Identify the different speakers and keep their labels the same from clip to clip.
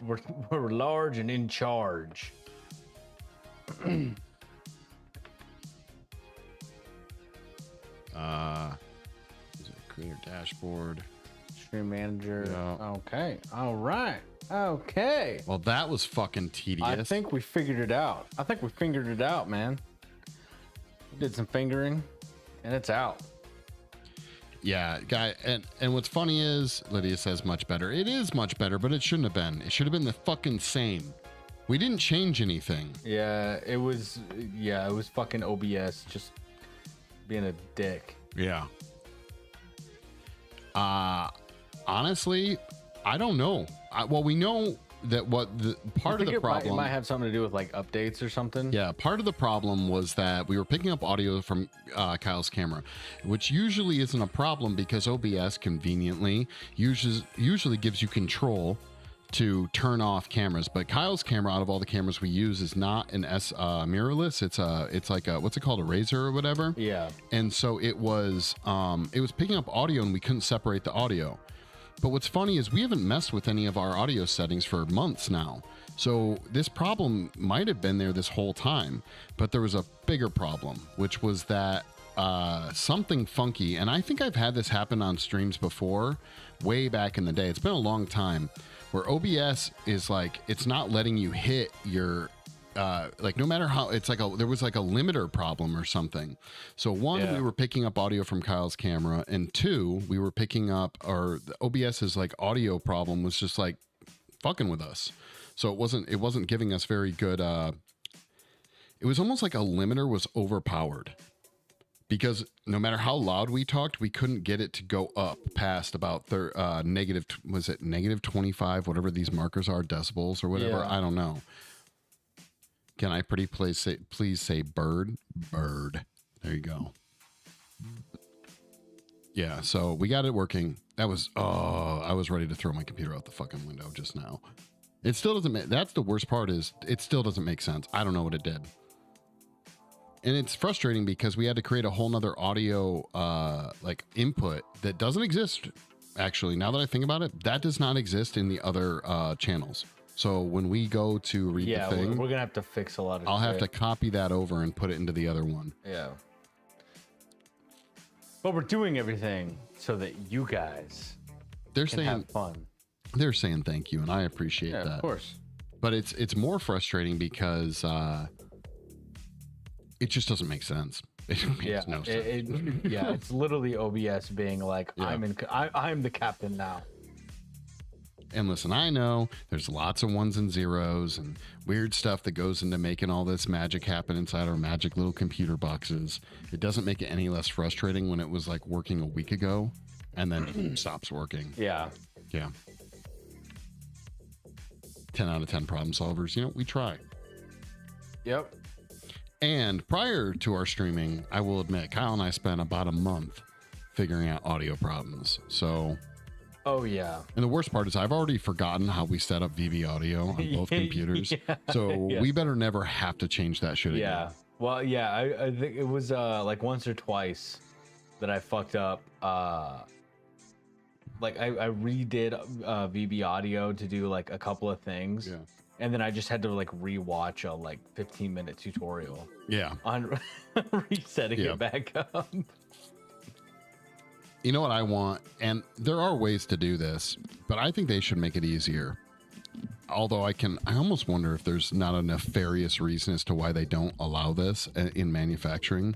Speaker 1: we're large and in charge.
Speaker 2: Creator dashboard.
Speaker 1: Stream manager.
Speaker 2: Yeah.
Speaker 1: Okay. All right. Okay.
Speaker 2: Well, that was fucking tedious.
Speaker 1: I think we figured it out. Man. We did some fingering, and it's out.
Speaker 2: Yeah, guy, and what's funny is Lydia says much better. It is much better, but it shouldn't have been. It should have been the fucking same. We didn't change anything.
Speaker 1: Yeah, it was fucking OBS just being a dick.
Speaker 2: Yeah. Honestly, I don't know. Well, we know that what the part of the problem
Speaker 1: it might have something to do with like updates or something.
Speaker 2: Yeah, part of the problem was that we were picking up audio from Kyle's camera, which usually isn't a problem because OBS conveniently usually gives you control to turn off cameras. But Kyle's camera, out of all the cameras we use, is not an mirrorless. It's like a, what's it called, a Razor or whatever.
Speaker 1: Yeah.
Speaker 2: And so it was picking up audio and we couldn't separate the audio. But what's funny is we haven't messed with any of our audio settings for months now. So this problem might have been there this whole time, but there was a bigger problem, which was that something funky, and I think I've had this happen on streams before, way back in the day. It's been a long time, where OBS is like, it's not letting you hit your like, no matter how, it's like there was like a limiter problem or something. So one, we were picking up audio from Kyle's camera, and two, we were picking up, or the OBS's like audio problem was just like fucking with us. So it wasn't giving us very good. It was almost like a limiter was overpowered, because no matter how loud we talked, we couldn't get it to go up past about negative 25, whatever these markers are, decibels or whatever. I don't know. Can I please say bird? Bird. There you go. Yeah, so we got it working. That was, I was ready to throw my computer out the fucking window just now. It still doesn't make, that's the worst part, is it still doesn't make sense. I don't know what it did. And it's frustrating because we had to create a whole nother audio like input that doesn't exist. Actually, now that I think about it, that does not exist in the other channels. So when we go to read the thing,
Speaker 1: we're gonna have to fix a lot of.
Speaker 2: I'll have to copy that over and put it into the other one.
Speaker 1: Yeah. But we're doing everything so that you guys can have fun.
Speaker 2: They're saying thank you, and I appreciate that.
Speaker 1: Of course.
Speaker 2: But it's more frustrating because it just doesn't make sense. It makes no sense.
Speaker 1: It's literally OBS being like, I'm the captain now.
Speaker 2: And listen, I know there's lots of ones and zeros and weird stuff that goes into making all this magic happen inside our magic little computer boxes. It doesn't make it any less frustrating when it was like working a week ago and then stops working.
Speaker 1: Yeah.
Speaker 2: Yeah. 10 out of 10 problem solvers. You know, we try.
Speaker 1: Yep.
Speaker 2: And prior to our streaming, I will admit, Kyle and I spent about a month figuring out audio problems. So...
Speaker 1: Oh, yeah.
Speaker 2: And the worst part is I've already forgotten how we set up VV audio on both computers. So we better never have to change that shit again.
Speaker 1: Yeah. Well, yeah, I think it was like once or twice that I fucked up. Like I redid VB audio to do like a couple of things.
Speaker 2: Yeah.
Speaker 1: And then I just had to like rewatch a like 15-minute tutorial.
Speaker 2: Yeah.
Speaker 1: On resetting it back up.
Speaker 2: You know what I want? And there are ways to do this, but I think they should make it easier. Although I almost wonder if there's not a nefarious reason as to why they don't allow this in manufacturing.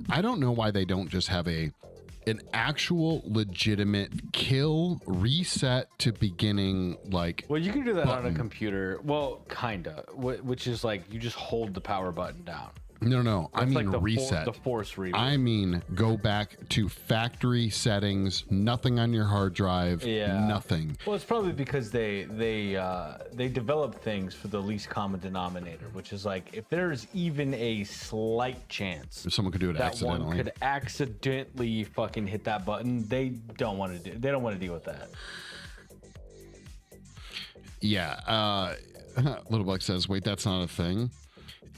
Speaker 2: I don't know why they don't just have an actual legitimate kill reset to beginning, like.
Speaker 1: Well, you can do that on a computer. Well, kinda, which is like you just hold the power button down.
Speaker 2: No. I mean
Speaker 1: like the
Speaker 2: reset.
Speaker 1: The force reboot.
Speaker 2: I mean go back to factory settings. Nothing on your hard drive.
Speaker 1: Yeah.
Speaker 2: Nothing.
Speaker 1: Well, it's probably because they develop things for the least common denominator, which is like if there's even a slight chance
Speaker 2: If someone could do it
Speaker 1: that
Speaker 2: accidentally.
Speaker 1: one could accidentally fucking hit that button, they don't want to do. They don't want to deal with that.
Speaker 2: Yeah. Little Buck says, "Wait, that's not a thing."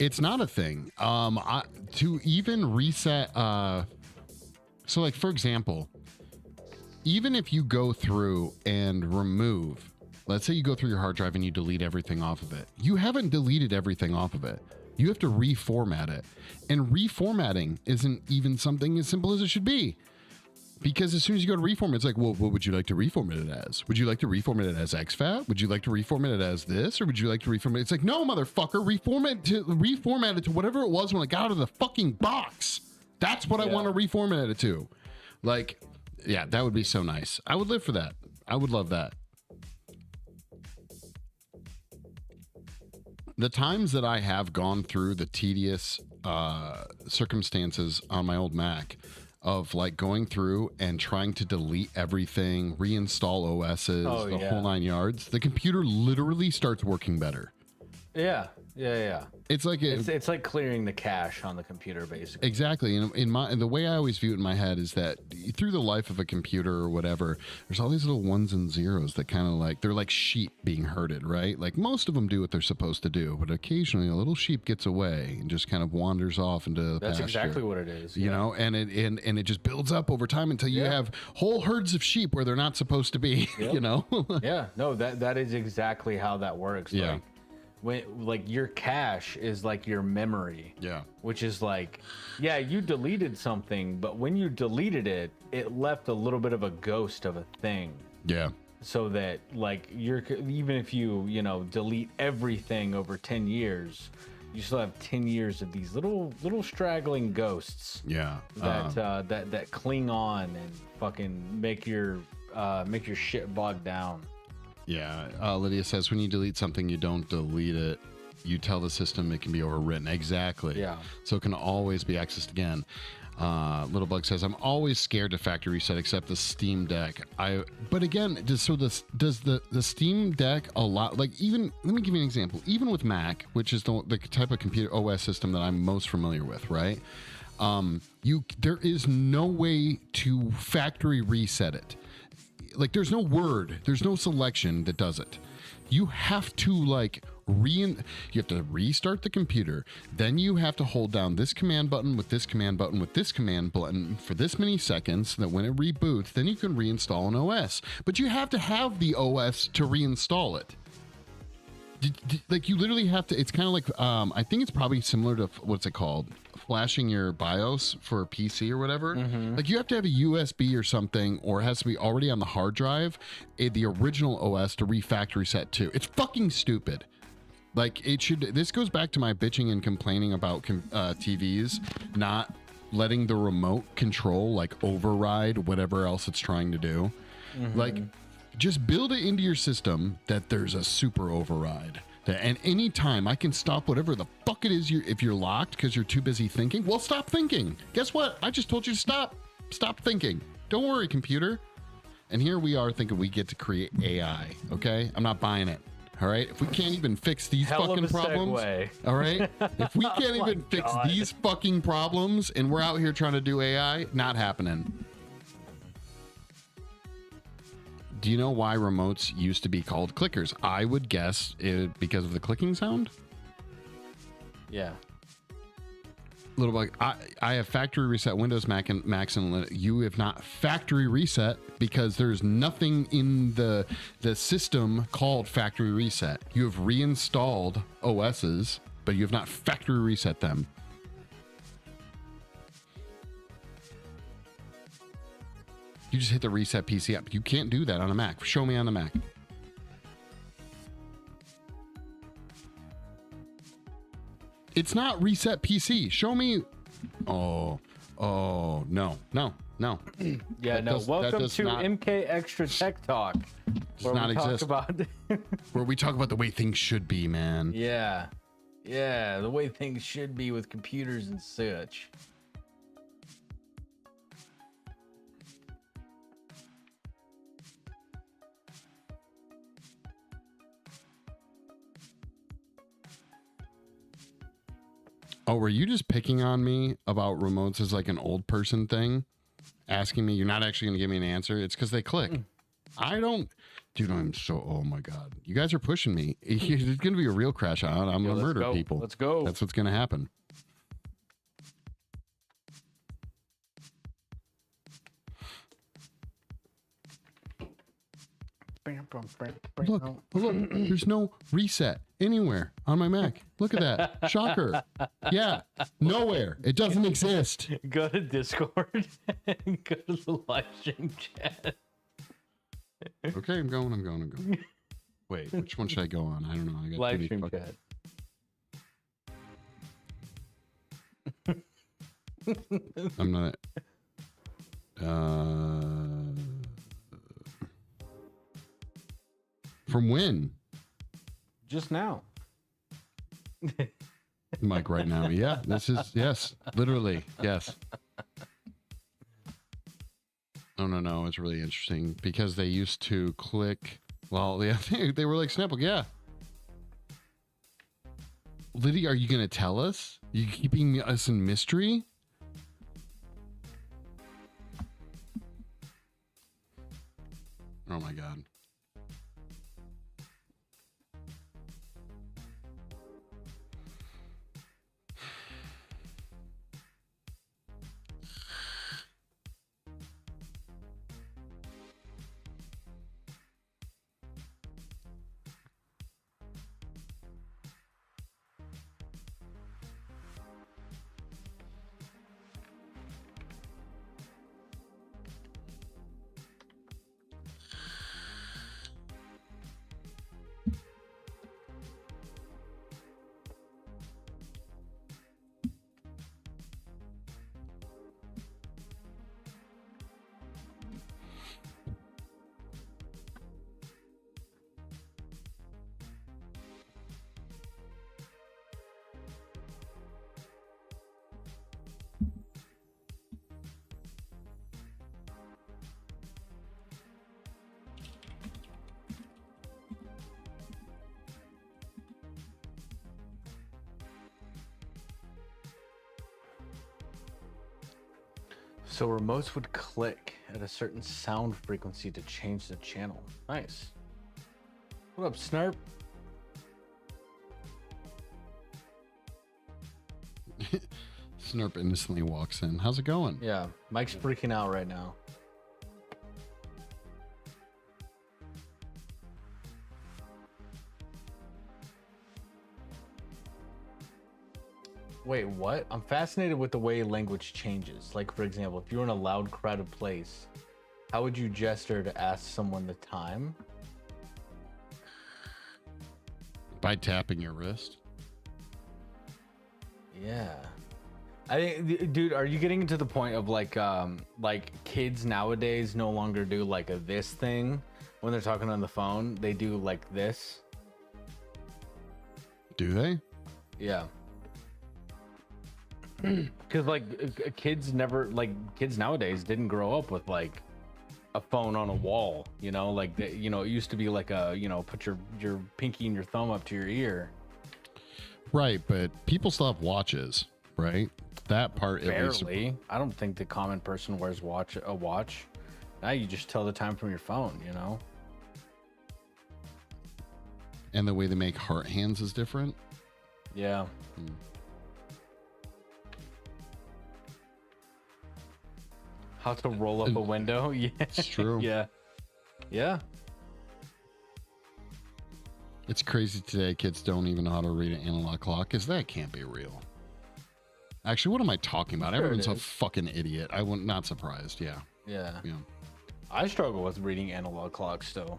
Speaker 2: It's not a thing. To even reset, so like for example, even if you go through and remove Let's say you go through your hard drive and you delete everything off of it. You haven't deleted everything off of it. You have to reformat it. And reformatting isn't even something as simple as it should be. Because as soon as you go to reformat, it's like, well, what would you like to reformat it as? Would you like to reformat it as exFAT? Would you like to reformat it as this? Or would you like to reformat it? It's like, no, motherfucker, reformat it to whatever it was when I got out of the fucking box. That's what I want to reformat it to. Like, yeah, that would be so nice. I would live for that. I would love that. The times that I have gone through the tedious circumstances on my old Mac of like going through and trying to delete everything, reinstall OSs, whole 9 yards, the computer literally starts working better.
Speaker 1: Yeah.
Speaker 2: It's like
Speaker 1: it's like clearing the cache on the computer, basically.
Speaker 2: Exactly. And in the way I always view it in my head is that through the life of a computer or whatever, there's all these little ones and zeros that kind of like, they're like sheep being herded, right? Like most of them do what they're supposed to do, but occasionally a little sheep gets away and just kind of wanders off into the pasture.
Speaker 1: That's exactly what it is.
Speaker 2: You know, and it just builds up over time until you have whole herds of sheep where they're not supposed to be, you know?
Speaker 1: Yeah, no, that is exactly how that works.
Speaker 2: Yeah.
Speaker 1: Like, when like your cache is like your memory, which is like, you deleted something, but when you deleted it, it left a little bit of a ghost of a thing, so that like even if you delete everything over 10 years, you still have 10 years of these little straggling ghosts that cling on and fucking make your shit bogged down.
Speaker 2: Yeah, Lydia says when you delete something, you don't delete it. You tell the system it can be overwritten. Exactly.
Speaker 1: Yeah.
Speaker 2: So it can always be accessed again. Little Bug says, I'm always scared to factory reset except the Steam Deck. But again, does the Steam Deck allow, like, even, let me give you an example. Even with Mac, which is the type of computer OS system that I'm most familiar with, right? There is no way to factory reset it. Like there's no word, there's no selection that does it. You have to like you have to restart the computer. Then you have to hold down this command button with this command button with this command button for this many seconds. That when it reboots, then you can reinstall an OS. But you have to have the OS to reinstall it. Like you literally have to. It's kind of like I think it's probably similar to what's it called? Flashing your BIOS for a PC or whatever. Like you have to have a USB or something, or it has to be already on the hard drive, the original OS to refactory set to. It's fucking stupid. Like it should. This goes back to my bitching and complaining about TVs not letting the remote control like override whatever else it's trying to do. Like just build it into your system that there's a super override. And anytime I can stop whatever the fuck it is if you're locked because you're too busy thinking, well, stop thinking. Guess what? I just told you to stop. Stop thinking. Don't worry, computer. And here we are thinking we get to create AI, okay? I'm not buying it, all right? If we can't even fix these fucking problems, all right? If we can't even fix these fucking problems and we're out here trying to do AI, not happening. Do you know why remotes used to be called clickers? I would guess because of the clicking sound.
Speaker 1: Yeah.
Speaker 2: Little Bug, I have factory reset Windows, Mac, and Macs, and you have not factory reset because there's nothing in the system called factory reset. You have reinstalled OSs, but you have not factory reset them. You just hit the reset PC app. You can't do that on a Mac. Show me on the Mac. It's not reset PC. Show me. Oh, no.
Speaker 1: Yeah, no. Welcome to MK Extra Tech Talk.
Speaker 2: Where we talk about where we talk about the way things should be, man.
Speaker 1: Yeah, the way things should be with computers and such.
Speaker 2: Oh, were you just picking on me about remotes as like an old person thing? Asking me, you're not actually going to give me an answer? It's because they click. I don't... Dude, I'm so... Oh, my God. You guys are pushing me. There's going to be a real crash out. I'm going to murder people.
Speaker 1: Let's go.
Speaker 2: That's what's going to happen.
Speaker 1: Bam.
Speaker 2: Look, there's no reset anywhere on my Mac. Look at that. Shocker. Yeah, nowhere. It doesn't exist.
Speaker 1: Go to Discord and go to the live stream chat.
Speaker 2: Okay, I'm going. Wait, which one should I go on? I don't know. I got
Speaker 1: live stream chat.
Speaker 2: I'm not. From when?
Speaker 1: Just now.
Speaker 2: Mike, right now. Yeah, this is, yes, literally, yes. No, it's really interesting because they used to click, well, yeah, they were like Snapple, yeah. Lydia, are you going to tell us? You keeping us in mystery? Oh my God.
Speaker 1: So remotes would click at a certain sound frequency to change the channel. Nice. What up, Snarp?
Speaker 2: Snurp innocently walks in. How's it going?
Speaker 1: Yeah, Mike's freaking out right now. Wait, what? I'm fascinated with the way language changes. Like, for example, if you're in a loud, crowded place, how would you gesture to ask someone the time?
Speaker 2: By tapping your wrist.
Speaker 1: Yeah. I think, dude, are you getting to the point of like kids nowadays no longer do like a this thing when they're talking on the phone? They do like this.
Speaker 2: Do they?
Speaker 1: Yeah. Because like kids nowadays didn't grow up with like a phone on a wall, you know, like it used to be like a, put your pinky and your thumb up to your ear.
Speaker 2: Right, but people still have watches, right? That part
Speaker 1: barely. I don't think the common person wears a watch. Now you just tell the time from your phone, you know.
Speaker 2: And the way they make heart hands is different.
Speaker 1: Yeah. How to roll up a window? Yeah,
Speaker 2: it's true.
Speaker 1: Yeah.
Speaker 2: It's crazy today. Kids don't even know how to read an analog clock. Because that can't be real. Actually, what am I talking about? Sure, everyone's a fucking idiot. I would not surprised. Yeah.
Speaker 1: I struggle with reading analog clocks still.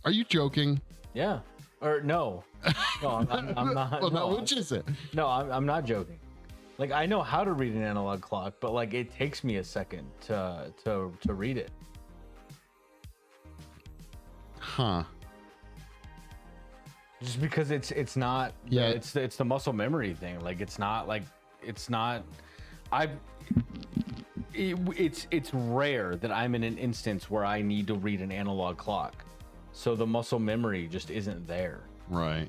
Speaker 2: Are you joking?
Speaker 1: Yeah. Or no. No, I'm not.
Speaker 2: Well, no, which is it?
Speaker 1: No, I'm not joking. Like, I know how to read an analog clock, but like it takes me a second to read it.
Speaker 2: Huh.
Speaker 1: Just because it's not,
Speaker 2: yeah,
Speaker 1: it's the muscle memory thing. Like it's rare that I'm in an instance where I need to read an analog clock, so the muscle memory just isn't there.
Speaker 2: Right.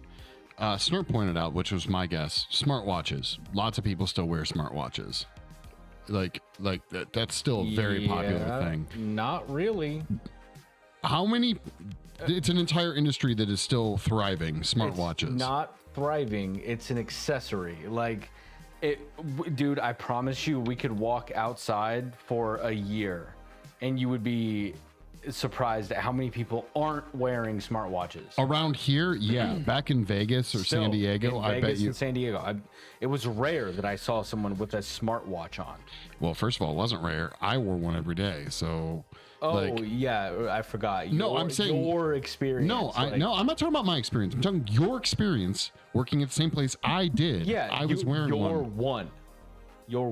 Speaker 2: Snort pointed out, which was my guess, smartwatches. Lots of people still wear smartwatches. Like that's still a very popular thing.
Speaker 1: Not really.
Speaker 2: How many? It's an entire industry that is still thriving. Smartwatches.
Speaker 1: It's not thriving. It's an accessory. Like, dude, I promise you, we could walk outside for a year, and you would be surprised at how many people aren't wearing smartwatches.
Speaker 2: Around here, yeah. Back in Vegas or San Diego, I bet you.
Speaker 1: In San Diego, it was rare that I saw someone with a smartwatch on.
Speaker 2: Well, first of all, it wasn't rare. I wore one every day, so.
Speaker 1: Oh yeah, I forgot.
Speaker 2: I'm saying
Speaker 1: your experience.
Speaker 2: No, I'm not talking about my experience. I'm talking your experience working at the same place I did.
Speaker 1: Yeah,
Speaker 2: I was wearing one.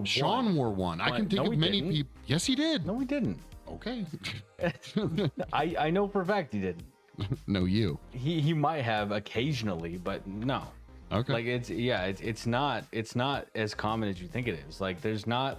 Speaker 2: Sean wore one. I can think of many people. Yes, he did.
Speaker 1: No, he didn't.
Speaker 2: Okay.
Speaker 1: I know for a fact he didn't.
Speaker 2: No, you.
Speaker 1: He might have occasionally, but no.
Speaker 2: Okay.
Speaker 1: Like it's not as common as you think it is. Like there's not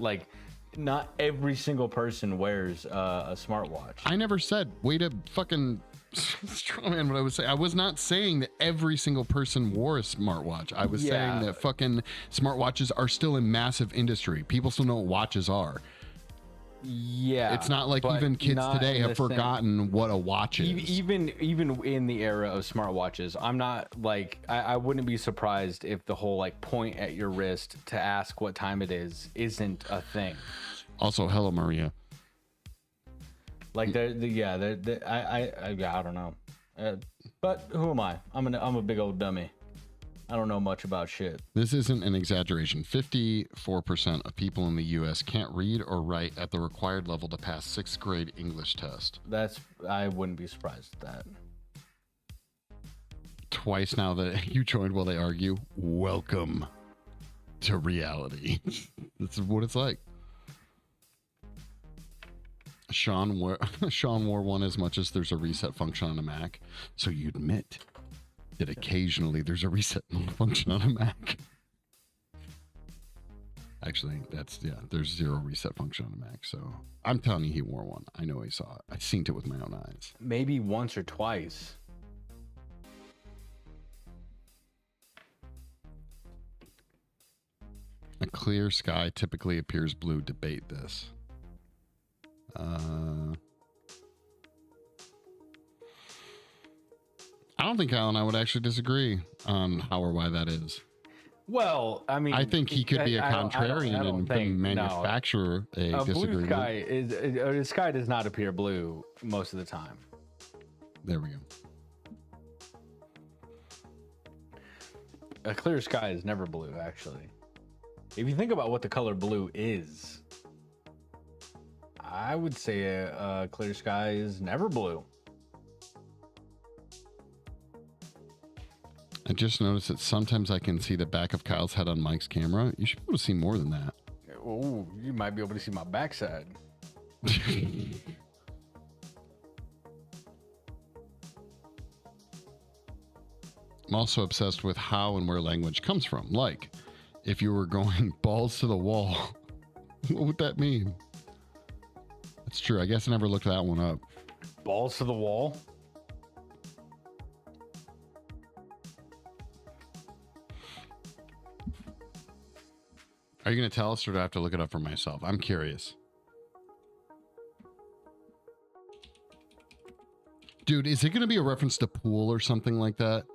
Speaker 1: every single person wears a smartwatch.
Speaker 2: I never said way to fucking strawman what I was saying. I was not saying that every single person wore a smartwatch. I was saying that fucking smartwatches are still a massive industry. People still know what watches are.
Speaker 1: Yeah,
Speaker 2: it's not like even kids today have forgotten what a watch is.
Speaker 1: Even in the era of smartwatches, I'm not like I wouldn't be surprised if the whole like point at your wrist to ask what time it is isn't a thing.
Speaker 2: Also, hello Maria.
Speaker 1: Like I don't know, but who am I? I'm a big old dummy. I don't know much about shit.
Speaker 2: This isn't an exaggeration. 54% of people in the U.S. can't read or write at the required level to pass 6th grade English test.
Speaker 1: I wouldn't be surprised at that.
Speaker 2: Twice now that you joined while they argue. Welcome to reality. This is what it's like. Sean wore one as much as there's a reset function on a Mac. So you admit that occasionally there's a reset function on a Mac. Actually, there's zero reset function on a Mac. So I'm telling you, he wore one. I know he saw it. I seen it with my own eyes.
Speaker 1: Maybe once or twice.
Speaker 2: A clear sky typically appears blue. Debate this. I don't think Kyle and I would actually disagree on how or why that is.
Speaker 1: Well, I mean,
Speaker 2: I think he could be a contrarian and manufacture a disagreement.
Speaker 1: Blue sky the sky does not appear blue most of the time.
Speaker 2: There we go.
Speaker 1: A clear sky is never blue, actually. If you think about what the color blue is, I would say a clear sky is never blue.
Speaker 2: I just noticed that sometimes I can see the back of Kyle's head on Mike's camera. You should be able to see more than that.
Speaker 1: Oh, you might be able to see my backside.
Speaker 2: I'm also obsessed with how and where language comes from. Like, if you were going balls to the wall, what would that mean? That's true. I guess I never looked that one up.
Speaker 1: Balls to the wall?
Speaker 2: Are you going to tell us, or do I have to look it up for myself? I'm curious. Dude, is it going to be a reference to pool or something like that?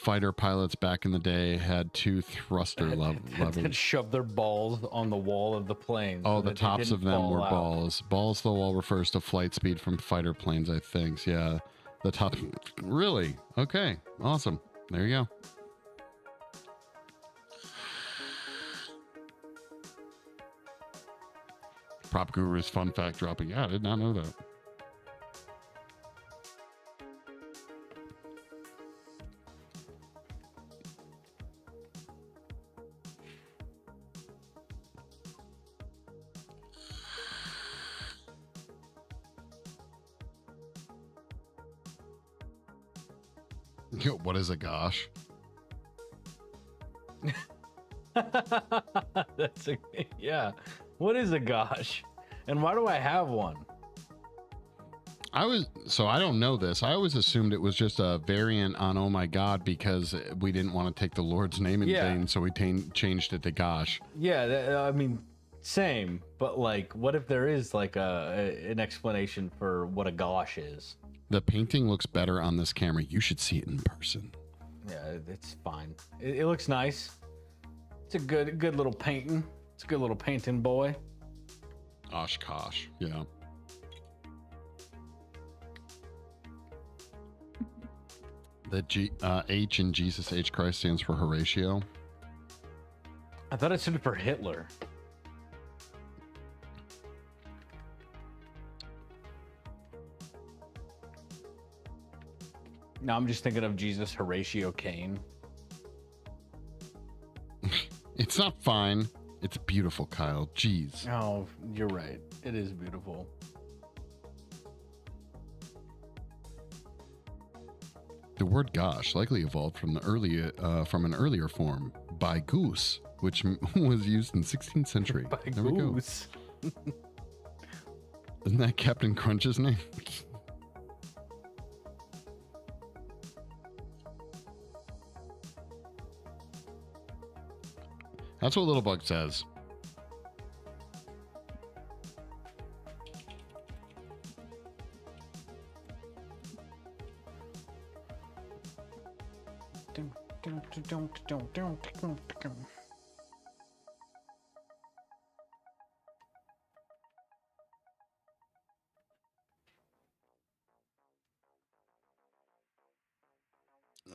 Speaker 2: Fighter pilots back in the day had two thruster levers.
Speaker 1: That shoved their balls on the wall of the plane.
Speaker 2: Oh, the tops of them were balls. Balls to the wall refers to flight speed from fighter planes, I think. Yeah. The top. Really? Okay. Awesome. There you go. Prop Guru's fun fact dropping. Yeah, I did not know that. What is a gosh?
Speaker 1: Yeah. What is a gosh? And why do I have one?
Speaker 2: I don't know this. I always assumed it was just a variant on oh my god because we didn't want to take the Lord's name in vain, so we changed it to gosh.
Speaker 1: Yeah, I mean, same. But like, what if there is like an explanation for what a gosh is?
Speaker 2: The painting looks better on this camera. You should see it in person.
Speaker 1: Yeah, it's fine. It looks nice. It's a good little painting. It's a good little painting, boy.
Speaker 2: Oshkosh, yeah. The H in Jesus H Christ stands for Horatio.
Speaker 1: I thought it stood for Hitler. Now I'm just thinking of Jesus Horatio Kane.
Speaker 2: It's not fine. It's beautiful, Kyle. Jeez.
Speaker 1: Oh, you're right. It is beautiful.
Speaker 2: The word "gosh" likely evolved from an earlier form, by goose, which was used in the 16th century.
Speaker 1: By
Speaker 2: there
Speaker 1: goose.
Speaker 2: We go. Isn't that Captain Crunch's name? That's what Little Bug says.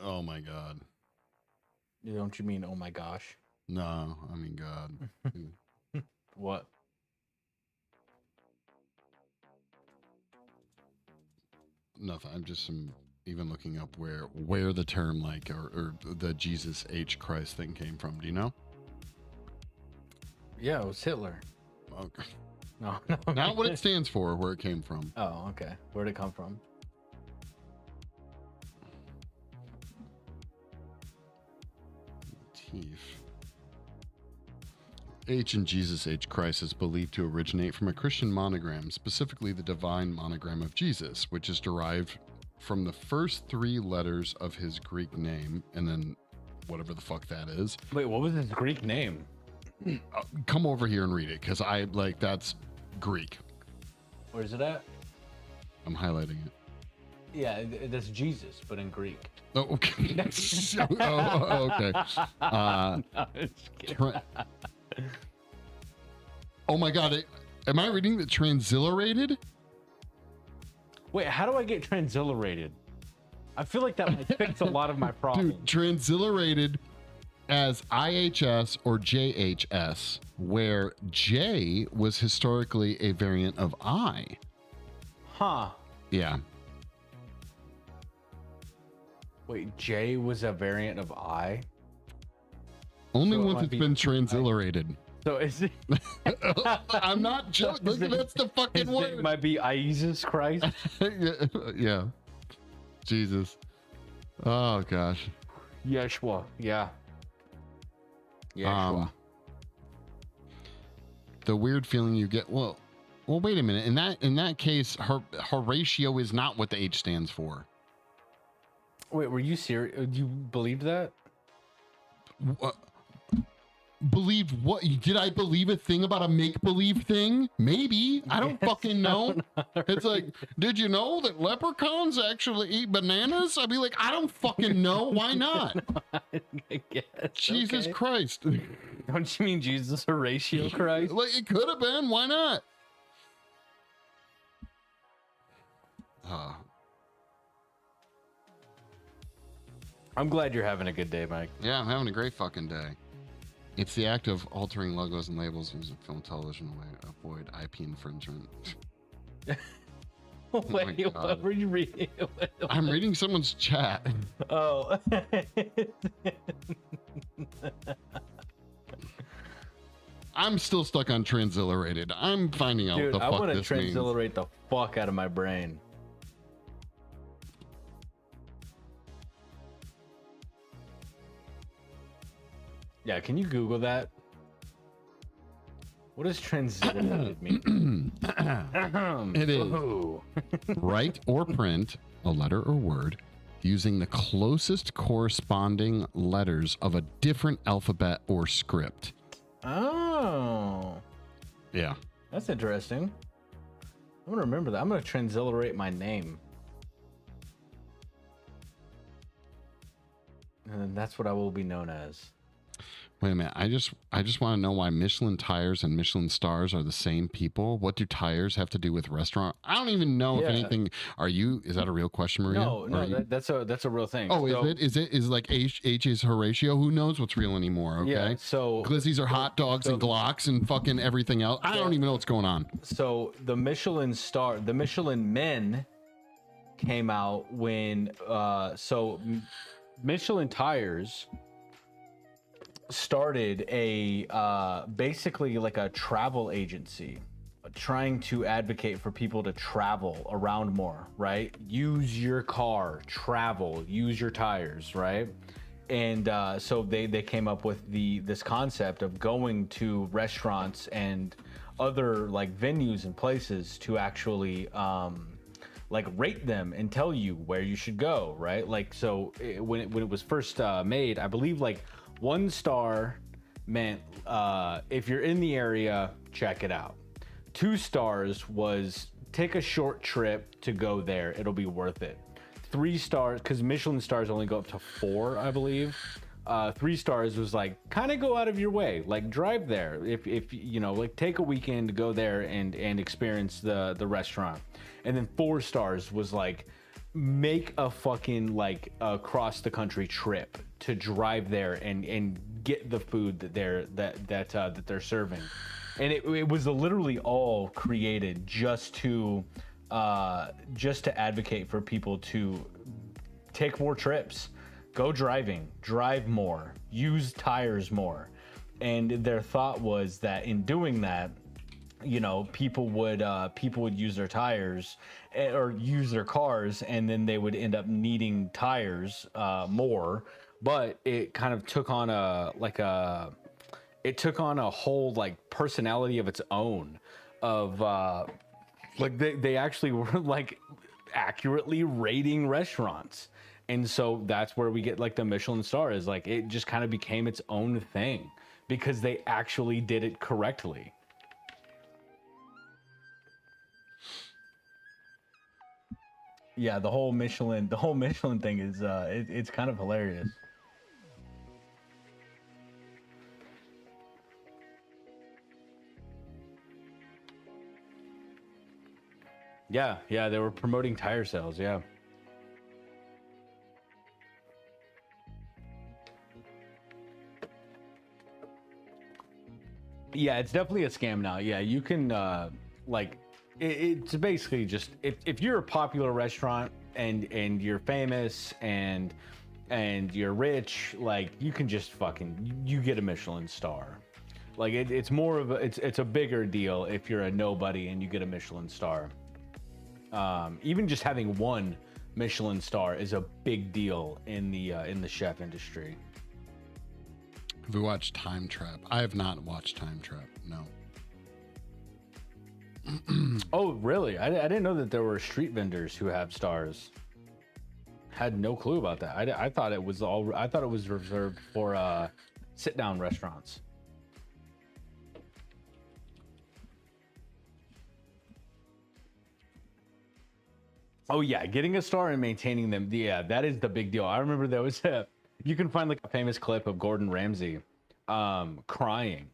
Speaker 2: Oh my God.
Speaker 1: Don't you mean, oh my gosh?
Speaker 2: No, I mean God.
Speaker 1: What?
Speaker 2: Nothing. I'm just even looking up where the term or the Jesus H Christ thing came from. Do you know?
Speaker 1: Yeah, it was Hitler.
Speaker 2: Okay.
Speaker 1: No.
Speaker 2: Not what it stands for, where it came from.
Speaker 1: Oh, okay. Where'd it come from?
Speaker 2: H in Jesus H Christ is believed to originate from a Christian monogram, specifically the divine monogram of Jesus, which is derived from the first 3 letters of his Greek name, and then whatever the fuck that is.
Speaker 1: Wait, what was his Greek name?
Speaker 2: Come over here and read it, because that's Greek.
Speaker 1: Where's it at?
Speaker 2: I'm highlighting it.
Speaker 1: Yeah, that's Jesus, but in Greek.
Speaker 2: Oh, okay. Okay.
Speaker 1: No, just kidding.
Speaker 2: Oh my God. Am I reading the transliterated?
Speaker 1: Wait, how do I get transliterated? I feel like that might fix a lot of my problems.
Speaker 2: Dude, transliterated as IHS or JHS, where J was historically a variant of I.
Speaker 1: Huh.
Speaker 2: Yeah.
Speaker 1: Wait, J was a variant of I?
Speaker 2: Only
Speaker 1: So it
Speaker 2: once
Speaker 1: might
Speaker 2: it's
Speaker 1: be
Speaker 2: been transliterated.
Speaker 1: So is it?
Speaker 2: I'm not joking. Look, that's the fucking
Speaker 1: His
Speaker 2: word.
Speaker 1: name might be Jesus Christ.
Speaker 2: Yeah. Jesus. Oh gosh.
Speaker 1: Yeshua. Yeah. Yeshua.
Speaker 2: The weird feeling you get. Well, wait a minute. In that case, Horatio is not what the H stands for.
Speaker 1: Wait, were you serious? You believed that?
Speaker 2: Believe what? Did I believe a thing about a make-believe thing? Maybe. I don't fucking know. It's like, did you know that leprechauns actually eat bananas? I'd be like, I don't fucking know. Why not?
Speaker 1: I guess.
Speaker 2: Jesus
Speaker 1: Okay.
Speaker 2: Christ.
Speaker 1: Don't you mean Jesus Horatio Christ?
Speaker 2: Like, it could have been. Why not?
Speaker 1: I'm glad you're having a good day, Mike.
Speaker 2: Yeah, I'm having a great fucking day. It's the act of altering logos and labels using film and television to avoid IP infringement.
Speaker 1: Wait, what were you reading?
Speaker 2: I'm reading someone's chat.
Speaker 1: Oh.
Speaker 2: I'm still stuck on transliterated. I'm finding out
Speaker 1: Dude,
Speaker 2: what the
Speaker 1: I
Speaker 2: fuck
Speaker 1: want to
Speaker 2: this means.
Speaker 1: transliterate the fuck out of my brain. Yeah, can you Google that? What does transliterated mean?
Speaker 2: It is write or print a letter or word using the closest corresponding letters of a different alphabet or script.
Speaker 1: Oh.
Speaker 2: Yeah.
Speaker 1: That's interesting. I'm gonna remember that. I'm gonna transliterate my name. And then that's what I will be known as.
Speaker 2: Wait a minute. I just want to know why Michelin tires and Michelin stars are the same people. What do tires have to do with restaurant? I don't even know if anything. Is that a real question, Maria?
Speaker 1: No, that's a real thing.
Speaker 2: Oh, so, is like H is Horatio? Who knows what's real anymore? Okay. Yeah,
Speaker 1: so
Speaker 2: Glizzies are hot dogs and Glocks and fucking everything else. I don't even know what's going on.
Speaker 1: So the Michelin Men came out when Michelin tires started a basically like a travel agency trying to advocate for people to travel around more, right? Use your car, travel, use your tires, right? And so they came up with this concept of going to restaurants and other like venues and places to actually like rate them and tell you where you should go, right? Like, so when it was first made, I believe like 1 star meant if you're in the area, check it out. 2 stars was take a short trip to go there, it'll be worth it. 3 stars, because Michelin stars only go up to 4, I believe. 3 stars was like kind of go out of your way, like drive there if you know, like take a weekend to go there and experience the restaurant. And then 4 stars was like make a fucking like across the country trip to drive there and get the food that they're serving. And it was literally all created just to advocate for people to take more trips, go driving, drive more, use tires more. And their thought was that in doing that, you know, people would use their tires or use their cars, and then they would end up needing tires more. But it kind of took on a whole like personality of its own of like they actually were like accurately rating restaurants. And so that's where we get like the Michelin star is like it just kind of became its own thing because they actually did it correctly. Yeah, the whole Michelin thing is it's kind of hilarious. Yeah, they were promoting tire sales, yeah. Yeah, it's definitely a scam now. Yeah, you can like it's basically just if you're a popular restaurant and you're famous and you're rich, like you can just fucking you get a Michelin star. Like it's more of a it's a bigger deal if you're a nobody and you get a Michelin star. Even just having 1 Michelin star is a big deal in the chef industry.
Speaker 2: Have you watched Time Trap? I have not watched Time Trap. No.
Speaker 1: Oh, really? I didn't know that there were street vendors who have stars. Had no clue about that. I thought it was reserved for sit down restaurants. Oh yeah, getting a star and maintaining them. Yeah, that is the big deal. I remember there was you can find like a famous clip of Gordon Ramsay crying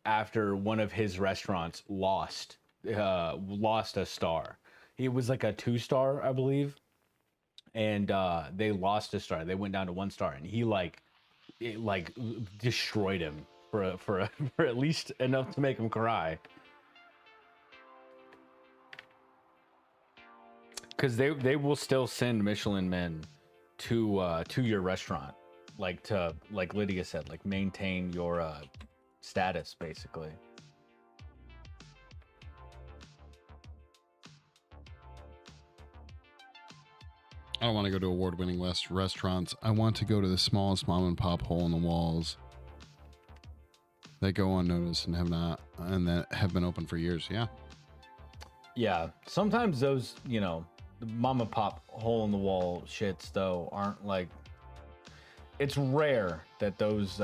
Speaker 1: after one of his restaurants lost a star. It was like a 2-star, I believe. And they lost a star. They went down to 1 star, and he it destroyed him for at least enough to make him cry. Because they will still send Michelin men to your restaurant, like Lydia said, like maintain your status basically.
Speaker 2: I don't want to go to award-winning restaurants. I want to go to the smallest mom and pop hole in the walls that go unnoticed and that have been open for years.
Speaker 1: Yeah, sometimes those, you know, the mom and pop hole in the wall shits though aren't like, it's rare that those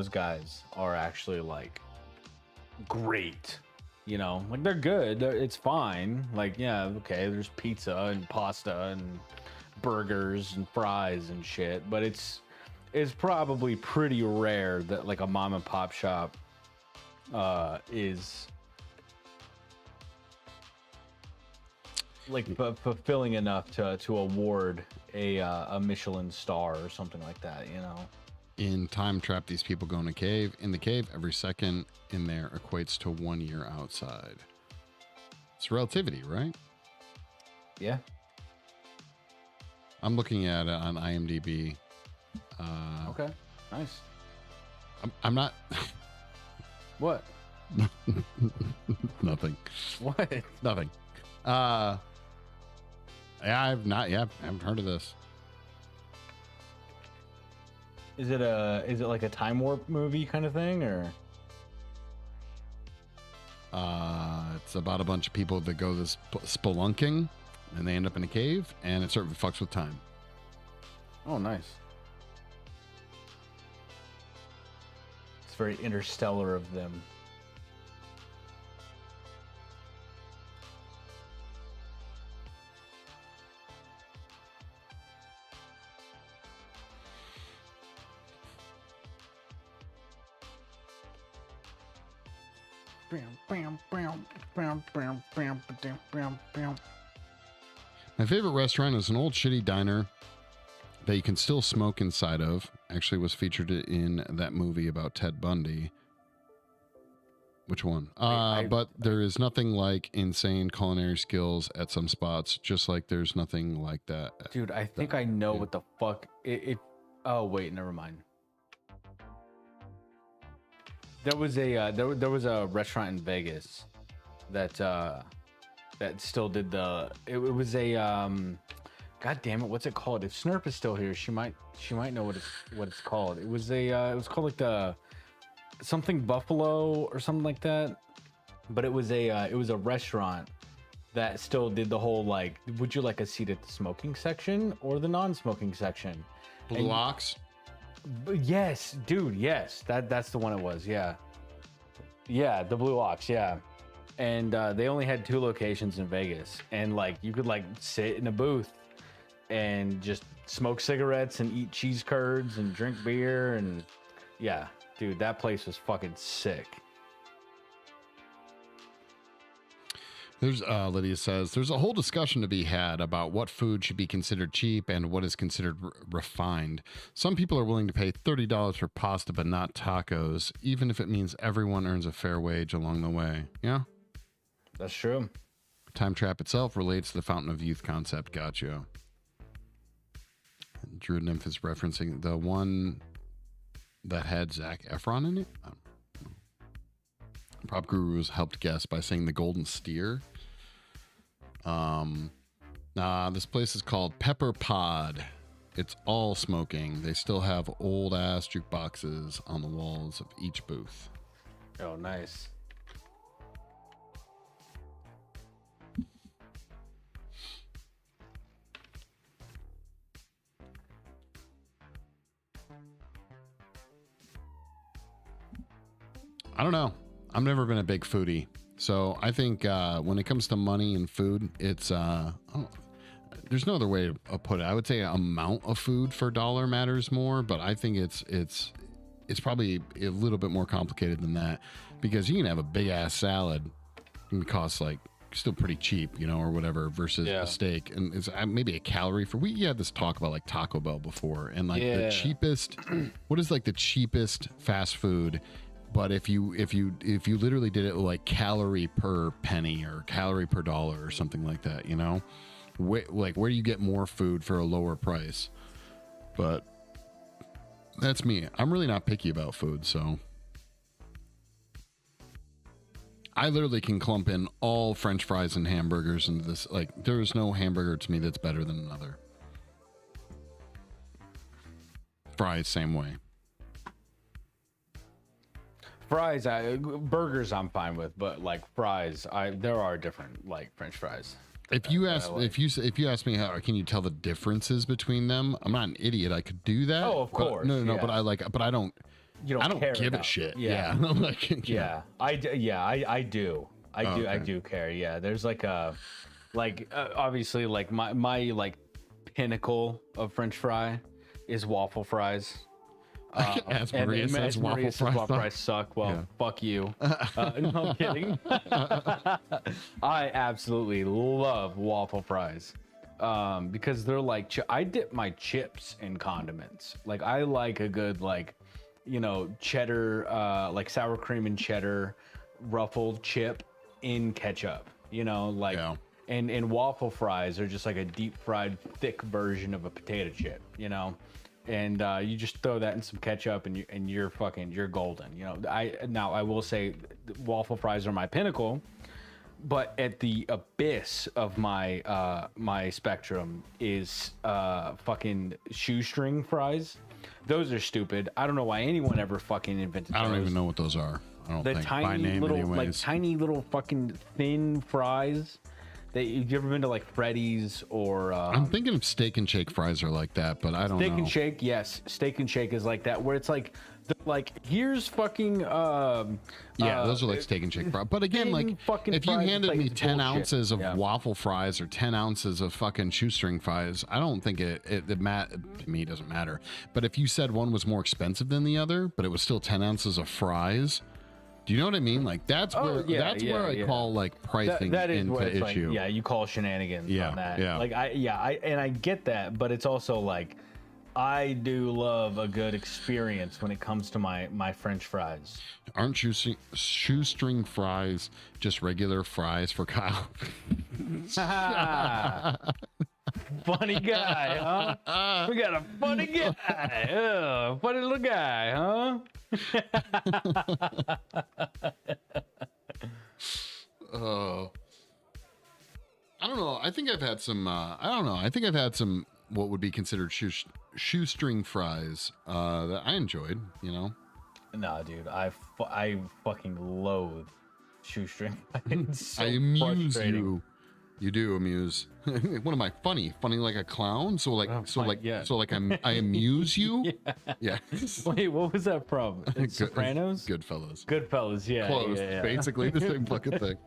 Speaker 1: guys are actually like great, you know, like they're good, it's fine, like yeah, okay, there's pizza and pasta and burgers and fries and shit, but it's it's probably pretty rare that like a mom and pop shop is like fulfilling enough to award a Michelin star or something like that, you know.
Speaker 2: In Time Trap, these people go in a cave. In the cave, every second in there equates to 1 year outside. It's relativity, right?
Speaker 1: Yeah.
Speaker 2: I'm looking at it on IMDb.
Speaker 1: Okay. Nice.
Speaker 2: I'm not.
Speaker 1: What?
Speaker 2: Nothing.
Speaker 1: What?
Speaker 2: Nothing. Yeah, I haven't heard of this.
Speaker 1: Is it like a time warp movie kind of thing, or?
Speaker 2: It's about a bunch of people that go this spelunking, and they end up in a cave, and it sort of fucks with time.
Speaker 1: Oh, nice. It's very interstellar of them.
Speaker 2: My favorite restaurant is an old shitty diner that you can still smoke inside of. Actually was featured in that movie about Ted Bundy. Which one? But there is nothing like insane culinary skills at some spots, just like there's nothing like that.
Speaker 1: Dude, I think I know what the fuck it oh wait, never mind. There was a there was a restaurant in Vegas that still did it was a God damn it, what's it called? If Snurp is still here, she might know what it's called. It was called like the something Buffalo or something like that. But it was a restaurant that still did the whole like, would you like a seat at the smoking section or the non-smoking section?
Speaker 2: Blue Ox?
Speaker 1: Yes, dude, yes. That's the one it was, yeah. Yeah, the Blue Ox, yeah. And they only had 2 locations in Vegas. And like you could like sit in a booth and just smoke cigarettes and eat cheese curds and drink beer, and yeah, dude, that place was fucking sick.
Speaker 2: There's Lydia says there's a whole discussion to be had about what food should be considered cheap and what is considered refined. Some people are willing to pay $30 for pasta but not tacos, even if it means everyone earns a fair wage along the way. Yeah,
Speaker 1: that's true.
Speaker 2: Time Trap itself relates to the Fountain of Youth concept. Gotcha. Drew Nymph is referencing the one that had Zac Efron in it. Prop Gurus helped guess by saying the Golden Steer. This place is called Pepper Pod. It's all smoking. They still have old ass jukeboxes on the walls of each booth.
Speaker 1: Oh, nice.
Speaker 2: I don't know. I've never been a big foodie. So I think when it comes to money and food, it's there's no other way to put it. I would say amount of food for dollar matters more, but I think it's probably a little bit more complicated than that, because you can have a big ass salad and cost like still pretty cheap, you know, or whatever, versus a steak, and it's maybe a calorie for. We had this talk about like Taco Bell before, and like the cheapest. What is like the cheapest fast food? But if you literally did it like calorie per penny or calorie per dollar or something like that, you know, where do you get more food for a lower price? But that's me. I'm really not picky about food, so I literally can clump in all French fries and hamburgers into this. Like, there is no hamburger to me that's better than another. Fries, same way.
Speaker 1: Fries, burgers I'm fine with, but like fries, there are different like French fries.
Speaker 2: If you ask me how can you tell the differences between them, I'm not an idiot. I could do that.
Speaker 1: Oh, of course.
Speaker 2: No, but I don't.
Speaker 1: You don't.
Speaker 2: I don't give a shit. Yeah.
Speaker 1: I do. I do care. Yeah. There's like obviously like my like pinnacle of French fry is waffle fries.
Speaker 2: As
Speaker 1: And
Speaker 2: Maria says, waffle fries
Speaker 1: fries suck. Well,
Speaker 2: Yeah.
Speaker 1: fuck you. No, I'm kidding. I absolutely love waffle fries because they're like, I dip my chips in condiments. Like, I like a good, like, you know, cheddar, like sour cream and cheddar ruffled chip in ketchup, you know, like, and waffle fries are just like a deep fried, thick version of a potato chip, you know? And you just throw that in some ketchup and you're golden. You know, I will say waffle fries are my pinnacle, but at the abyss of my my spectrum is fucking shoestring fries. Those are stupid. I don't know why anyone ever fucking invented those.
Speaker 2: I don't even know what those are. I don't think
Speaker 1: tiny
Speaker 2: by name
Speaker 1: little
Speaker 2: anyways.
Speaker 1: like tiny little fucking thin fries. You ever been to like Freddy's or
Speaker 2: I'm thinking of Steak and Shake fries are like that, but I don't know.
Speaker 1: Steak and Shake, yes. Steak and Shake is like that, where it's like here's fucking
Speaker 2: those are like Steak and Shake fries. But again, like if you handed me 10 ounces of waffle fries or 10 ounces of fucking shoestring fries, I don't think to me doesn't matter. But if you said one was more expensive than the other, but it was still 10 ounces of fries, do you know what I mean? Like that's where I call like pricing
Speaker 1: that is
Speaker 2: into issue.
Speaker 1: Like, you call shenanigans on that.
Speaker 2: Yeah.
Speaker 1: Like I get that, but it's also like I do love a good experience when it comes to my French fries.
Speaker 2: Aren't shoestring fries just regular fries for Kyle?
Speaker 1: Funny guy, huh? We got a funny guy. Funny little guy, huh?
Speaker 2: I don't know. I think I've had some. I don't know. I think I've had some what would be considered shoestring fries that I enjoyed. You know.
Speaker 1: Nah, dude. I fucking loathe shoestring. So
Speaker 2: I amuse you. You do amuse. What am I? Funny like a clown. So like I amuse you. Yeah.
Speaker 1: Wait, what was that from? Sopranos.
Speaker 2: Goodfellas.
Speaker 1: Yeah.
Speaker 2: Close.
Speaker 1: Yeah.
Speaker 2: Basically the same fucking thing.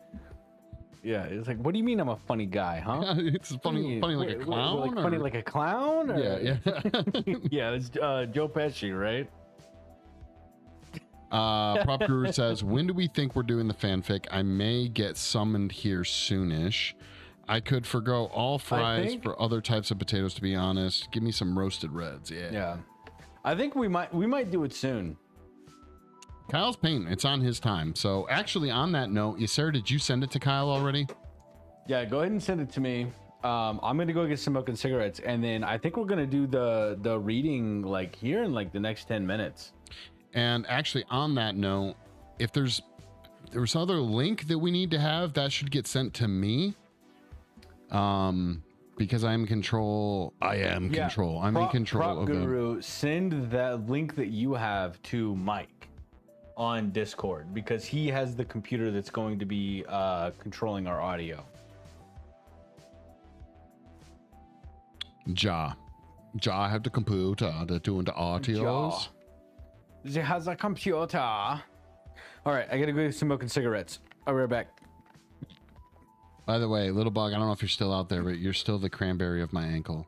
Speaker 1: Yeah, it's like, what do you mean I'm a funny guy, huh?
Speaker 2: It's funny like a clown.
Speaker 1: Funny like a clown? Or?
Speaker 2: Yeah.
Speaker 1: Yeah, it's Joe Pesci, right?
Speaker 2: Prop Guru says, when do we think we're doing the fanfic? I may get summoned here soonish. I could forgo all fries for other types of potatoes, to be honest. Give me some roasted reds.
Speaker 1: Yeah. I think we might do it soon.
Speaker 2: Kyle's painting. It's on his time. So actually, on that note, Sarah, did you send it to Kyle already?
Speaker 1: Yeah, go ahead and send it to me. I'm gonna go get some milk and cigarettes, and then I think we're gonna do the reading like here in like the next 10 minutes.
Speaker 2: And actually, on that note, if there's other link that we need to have, that should get sent to me. Because I'm in control. I'm in control of
Speaker 1: Guru, send that link that you have to Mike on Discord, because he has the computer that's going to be controlling our audio.
Speaker 2: Ja have the computer that's doing the audios.
Speaker 1: He has a computer. All right, I gotta go get some milk and cigarettes. I'll be right back.
Speaker 2: By the way, Little Bug, I don't know if you're still out there, but you're still the cranberry of my ankle.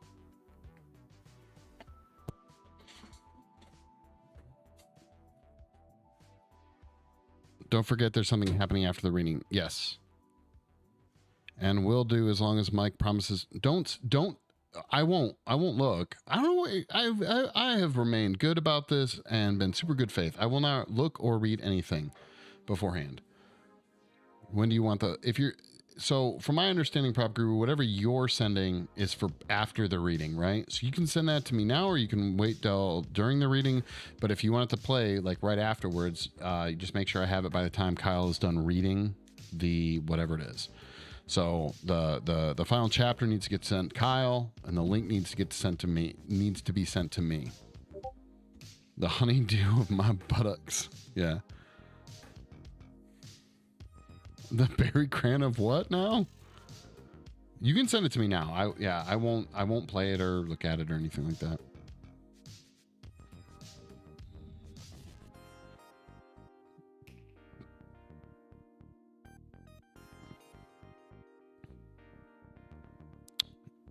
Speaker 2: Don't forget there's something happening after the reading. Yes. And will do as long as Mike promises. I won't look. I don't know. I have remained good about this and been super good faith. I will not look or read anything beforehand. When do you want so from my understanding, Prop Guru, whatever you're sending is for after the reading, right? So you can send that to me now, or you can wait till during the reading. But if you want it to play like right afterwards, you just make sure I have it by the time Kyle is done reading the whatever it is. So the final chapter needs to get sent to Kyle, and the link needs to get sent to me. Needs to be sent to me. The honeydew of my buttocks. Yeah. The Barry Cran of what now? You can send it to me now. I won't play it or look at it or anything like that.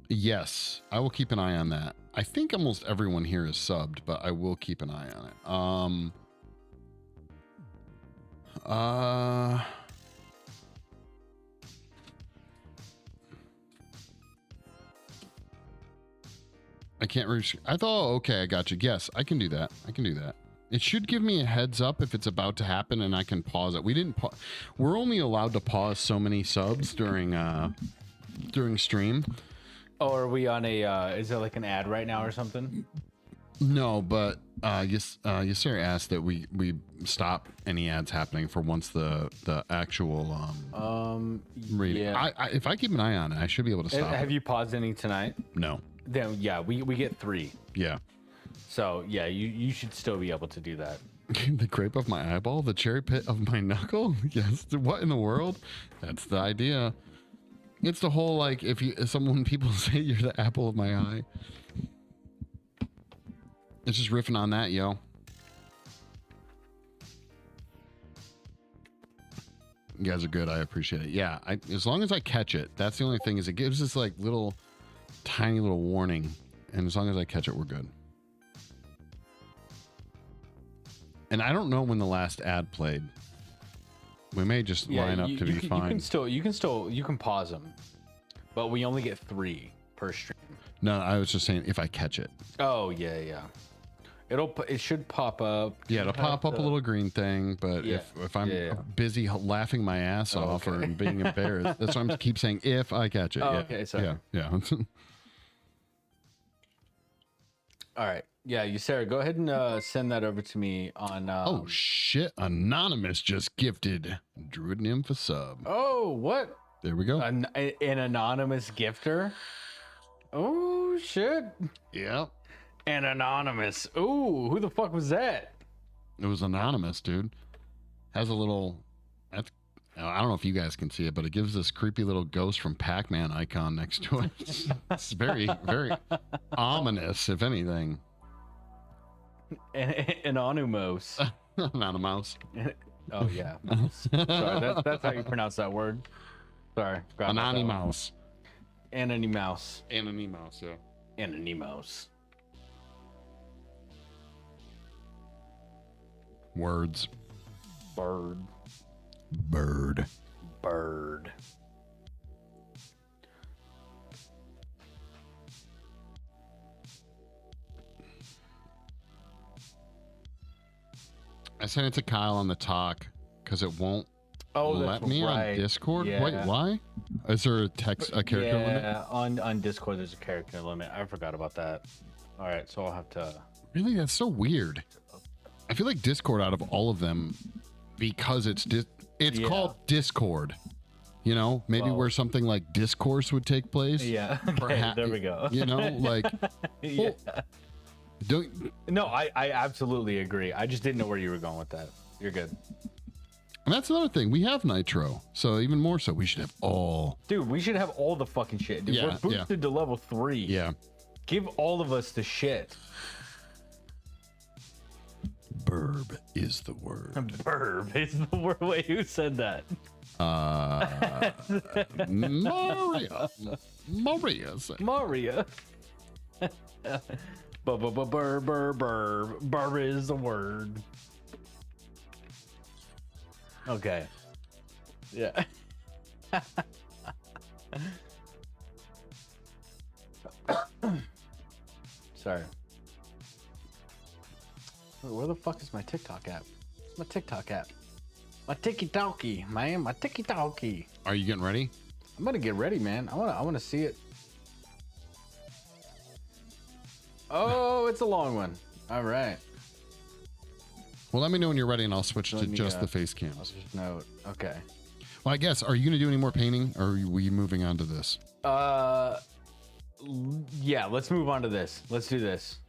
Speaker 2: Yes, I will keep an eye on that. I think almost everyone here is subbed, but I will keep an eye on it. I can't reach. I thought, okay, I got you. Yes, I can do that. I can do that. It should give me a heads up if it's about to happen, and I can pause it. We didn't. We're only allowed to pause so many subs during stream.
Speaker 1: Oh, are we on a? Is there like an ad right now or something?
Speaker 2: No, but Yasser asked that we stop any ads happening for once the actual reading.
Speaker 1: Yeah.
Speaker 2: If I keep an eye on it, I should be able to stop.
Speaker 1: Have you paused any tonight?
Speaker 2: No.
Speaker 1: Then yeah, we get 3.
Speaker 2: Yeah.
Speaker 1: So yeah, you should still be able to do that.
Speaker 2: The grape of my eyeball, the cherry pit of my knuckle. Yes. What in the world? That's the idea. It's the whole like if people say you're the apple of my eye. It's just riffing on that, yo. You guys are good. I appreciate it. Yeah, as long as I catch it, that's the only thing is it gives this like tiny little warning, and as long as I catch it, we're good. And I don't know when the last ad played. We may just line up to be fine.
Speaker 1: You can pause them, but we only get 3 per stream.
Speaker 2: No, I was just saying if I catch it.
Speaker 1: Oh yeah. It should pop up.
Speaker 2: Yeah, it'll pop up a little green thing, but if I'm busy laughing my ass off or being embarrassed, that's why I keep saying if I catch it.
Speaker 1: Oh, okay, sorry.
Speaker 2: Yeah.
Speaker 1: All right. Yeah, Sarah, go ahead and send that over to me on.
Speaker 2: Oh shit! Anonymous just gifted Druid Nymph a sub.
Speaker 1: Oh, what?
Speaker 2: There we go.
Speaker 1: An anonymous gifter. Oh shit!
Speaker 2: Yep.
Speaker 1: An anonymous. Ooh, who the fuck was that?
Speaker 2: It was anonymous, dude. Has a little. I don't know if you guys can see it, but it gives this creepy little ghost from Pac-Man icon next to it. It's very, very ominous, if anything.
Speaker 1: Anonymous.
Speaker 2: Anonymous.
Speaker 1: Oh yeah. Sorry, that's how you pronounce that word. Sorry.
Speaker 2: Anonymous.
Speaker 1: Anonymous.
Speaker 2: Anonymous. Yeah.
Speaker 1: Anonymous.
Speaker 2: Words.
Speaker 1: Bird.
Speaker 2: I sent it to Kyle on the talk because it won't let me on Discord.
Speaker 1: Yeah.
Speaker 2: Wait, why? Is there a character limit?
Speaker 1: Yeah, on Discord there's a character limit. I forgot about that. All right, so I'll have to.
Speaker 2: Really, that's so weird. I feel like Discord out of all of them, because it's called Discord. You know, maybe where something like discourse would take place.
Speaker 1: Yeah. Okay, there we go.
Speaker 2: You know, like.
Speaker 1: Yeah.
Speaker 2: No,
Speaker 1: I absolutely agree. I just didn't know where you were going with that. You're good.
Speaker 2: And that's another thing. We have Nitro, so even more so, we should have all.
Speaker 1: Dude, we should have all the fucking shit. Dude, we're boosted to level 3.
Speaker 2: Yeah.
Speaker 1: Give all of us the shit.
Speaker 2: Burb is the word.
Speaker 1: Burb is the word. Wait, who said that?
Speaker 2: Maria.
Speaker 1: Maria. Burb is the word. Okay. Yeah. Sorry. Where the fuck is my TikTok app? Where's my TikTok app? My tiki-talkie, man. My tiki-talkie.
Speaker 2: Are you getting ready?
Speaker 1: I'm gonna get ready, man. I wanna see it. Oh, it's a long one. All right.
Speaker 2: Well, let me know when you're ready, and I'll switch to just the face cams.
Speaker 1: I'll just note. Okay.
Speaker 2: Well, I guess, are you going to do any more painting, or are we moving on to this?
Speaker 1: Yeah, let's move on to this. Let's do this.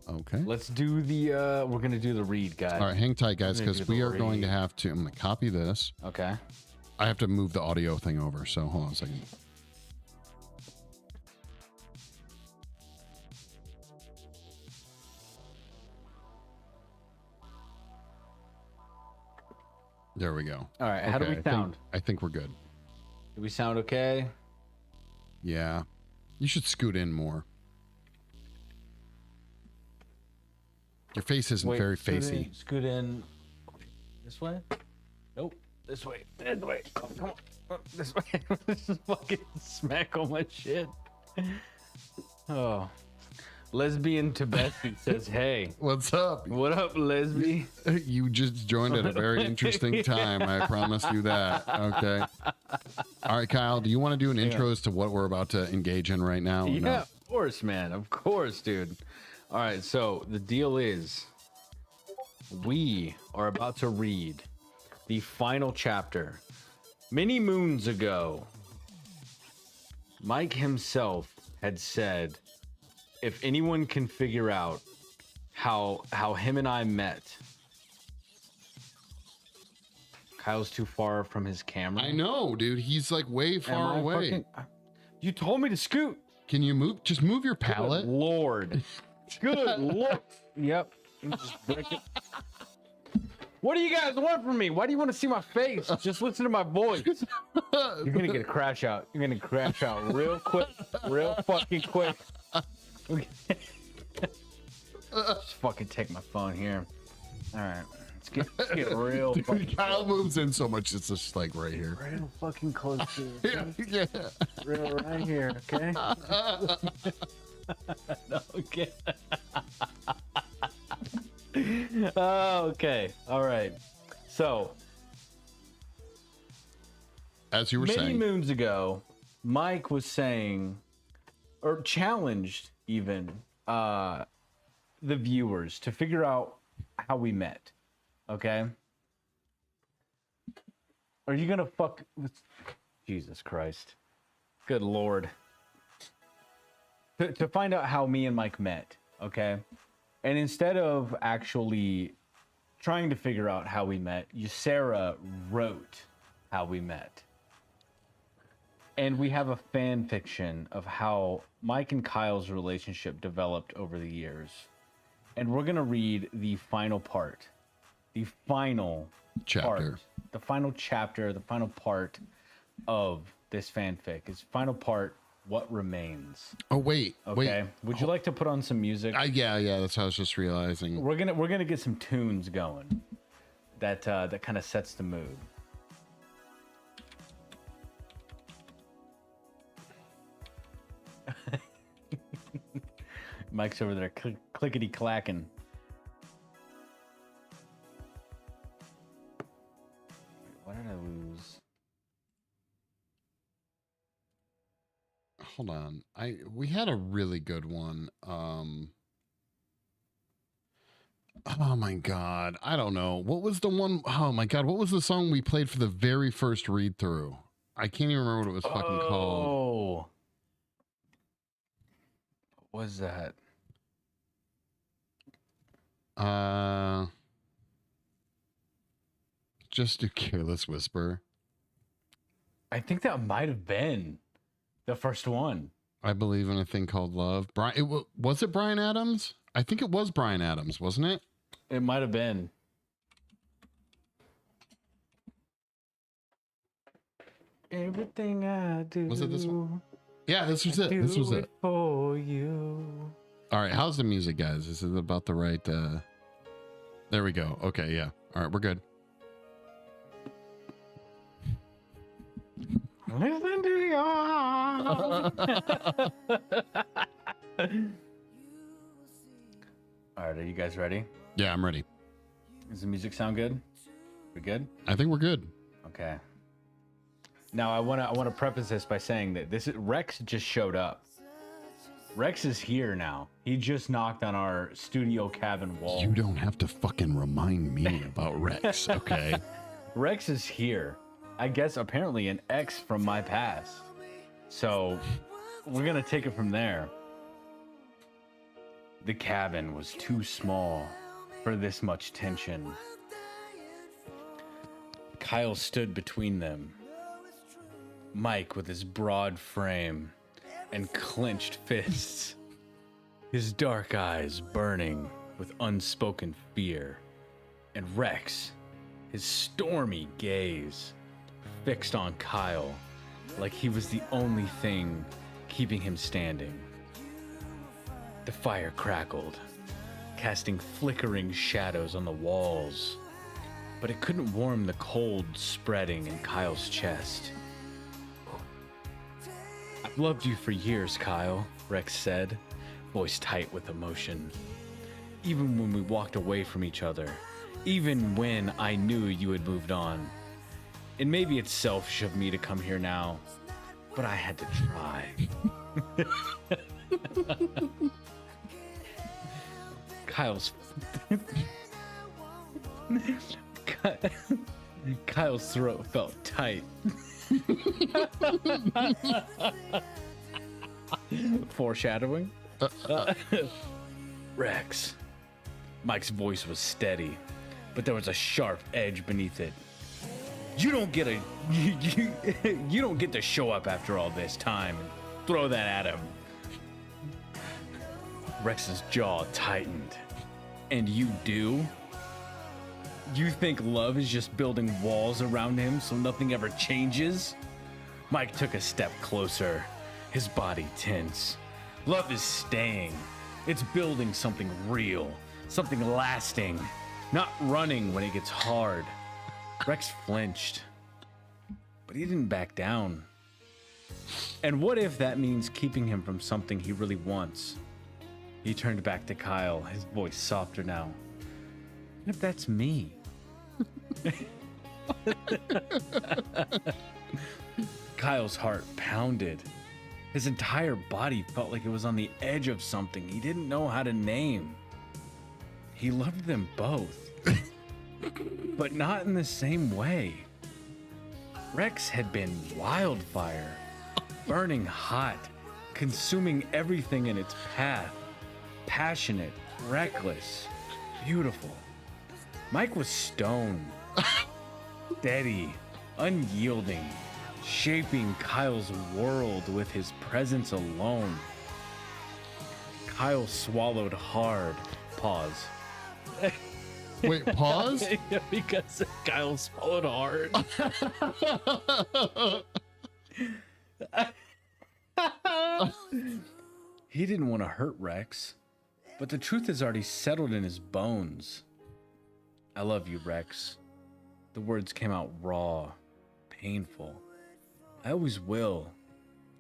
Speaker 2: Okay.
Speaker 1: Let's do the, we're going to do the read, guys.
Speaker 2: All right, hang tight, guys, because we are going to have to, I'm going to copy this.
Speaker 1: Okay.
Speaker 2: I have to move the audio thing over, so hold on a second. There we go.
Speaker 1: All right, how do we sound?
Speaker 2: I think we're good.
Speaker 1: Do we sound okay?
Speaker 2: Yeah. You should scoot in more. Your face isn't very facey.
Speaker 1: Scoot in. This way? Nope. This way. This way. Oh, come on. Oh, this way. This is fucking smack on my shit. Oh. Lesbian Tibesi says, hey.
Speaker 2: What's up?
Speaker 1: What up, lesbian?
Speaker 2: You just joined at a very interesting time. I promise you that. Okay. All right, Kyle, do you want to do an intro as to what we're about to engage in right now?
Speaker 1: Yeah, no? Of course, man. Of course, dude. All right, so the deal is we are about to read the final chapter. Many moons ago, Mike himself had said, if anyone can figure out how him and I met. Kyle's too far from his camera.
Speaker 2: I know, dude. He's like way far away.
Speaker 1: You told me to scoot.
Speaker 2: Can you move? Just move your palette.
Speaker 1: Good Lord. Good Lord. Yep. Just break it. What do you guys want from me? Why do you want to see my face? Just listen to my voice. You're gonna get a crash out. You're gonna crash out real quick. Real fucking quick. Just fucking take my phone here. All right, let's get real.
Speaker 2: Dude, Kyle moves in so much, it's just like right here.
Speaker 1: Real fucking close to you.
Speaker 2: Yeah.
Speaker 1: Real right here, okay? Okay. Okay. All right. So,
Speaker 2: as you were saying,
Speaker 1: many moons ago, Mike was saying, or challenged even, the viewers to figure out how we met. Okay. Are you gonna fuck with Jesus Christ? Good Lord. To find out how me and Mike met. Okay. And instead of actually trying to figure out how we met, Sarah wrote how we met. And we have a fan fiction of how Mike and Kyle's relationship developed over the years. And we're going to read the final part. The final
Speaker 2: chapter.
Speaker 1: Part. The final chapter, the final part of this fanfic. It's final part, What Remains.
Speaker 2: Oh, wait.
Speaker 1: Okay.
Speaker 2: Wait.
Speaker 1: Would you like to put on some music?
Speaker 2: Yeah, that's what I was just realizing.
Speaker 1: We're gonna get some tunes going that kind of sets the mood. Mike's over there clickety clacking. What did I lose?
Speaker 2: Hold on. We had a really good one. Oh my god. I don't know. What was the one? Oh my god. What was the song we played for the very first read through? I can't even remember what it was fucking called.
Speaker 1: Oh. What was that?
Speaker 2: Just a Careless Whisper.
Speaker 1: I think that might have been the first one.
Speaker 2: I Believe in a Thing Called Love. Was it Bryan Adams? I think it was Bryan Adams, wasn't it?
Speaker 1: It might have been. Everything I do.
Speaker 2: Was it this one? Yeah, this was it. This was it.
Speaker 1: For you.
Speaker 2: All right, how's the music, guys? Is it about the right? There we go. Okay, yeah. All right, we're good.
Speaker 1: Listen to your heart. All right, are you guys ready?
Speaker 2: Yeah, I'm ready.
Speaker 1: Does the music sound good? We good?
Speaker 2: I think we're good.
Speaker 1: Okay. Now I want to preface this by saying that Rex just showed up. Rex is here now. He just knocked on our studio cabin wall.
Speaker 2: You don't have to fucking remind me about Rex, okay?
Speaker 1: Rex is here. I guess apparently an ex from my past. So we're going to take it from there. The cabin was too small for this much tension. Kyle stood between them. Mike with his broad frame and clenched fists, his dark eyes burning with unspoken fear, and Rex, his stormy gaze fixed on Kyle like he was the only thing keeping him standing. The fire crackled, casting flickering shadows on the walls. But it couldn't warm the cold spreading in Kyle's chest. "I've loved you for years, Kyle," Rex said, voice tight with emotion. "Even when we walked away from each other, even when I knew you had moved on. And maybe it's selfish of me to come here now, but I had to try." Kyle's throat felt tight. Foreshadowing. "Rex." Mike's voice was steady, but there was a sharp edge beneath it. You don't get to show up after all this time and throw that at him." Rex's jaw tightened. "And you do? You think love is just building walls around him so nothing ever changes?" Mike took a step closer, his body tense. "Love is staying. It's building something real, something lasting, not running when it gets hard." Rex flinched, but he didn't back down. "And what if that means keeping him from something he really wants?" He turned back to Kyle, his voice softer now. "What if that's me?" Kyle's heart pounded. His entire body felt like it was on the edge of something he didn't know how to name. He loved them both, but not in the same way. Rex had been wildfire, burning hot, consuming everything in its path. Passionate, reckless, beautiful. Mike was stone, steady, unyielding, shaping Kyle's world with his presence alone. Kyle swallowed hard. Pause.
Speaker 2: Wait, pause?
Speaker 1: Because Kyle swallowed hard. He didn't want to hurt Rex, but the truth has already settled in his bones. "I love you, Rex." The words came out raw, painful. "I always will.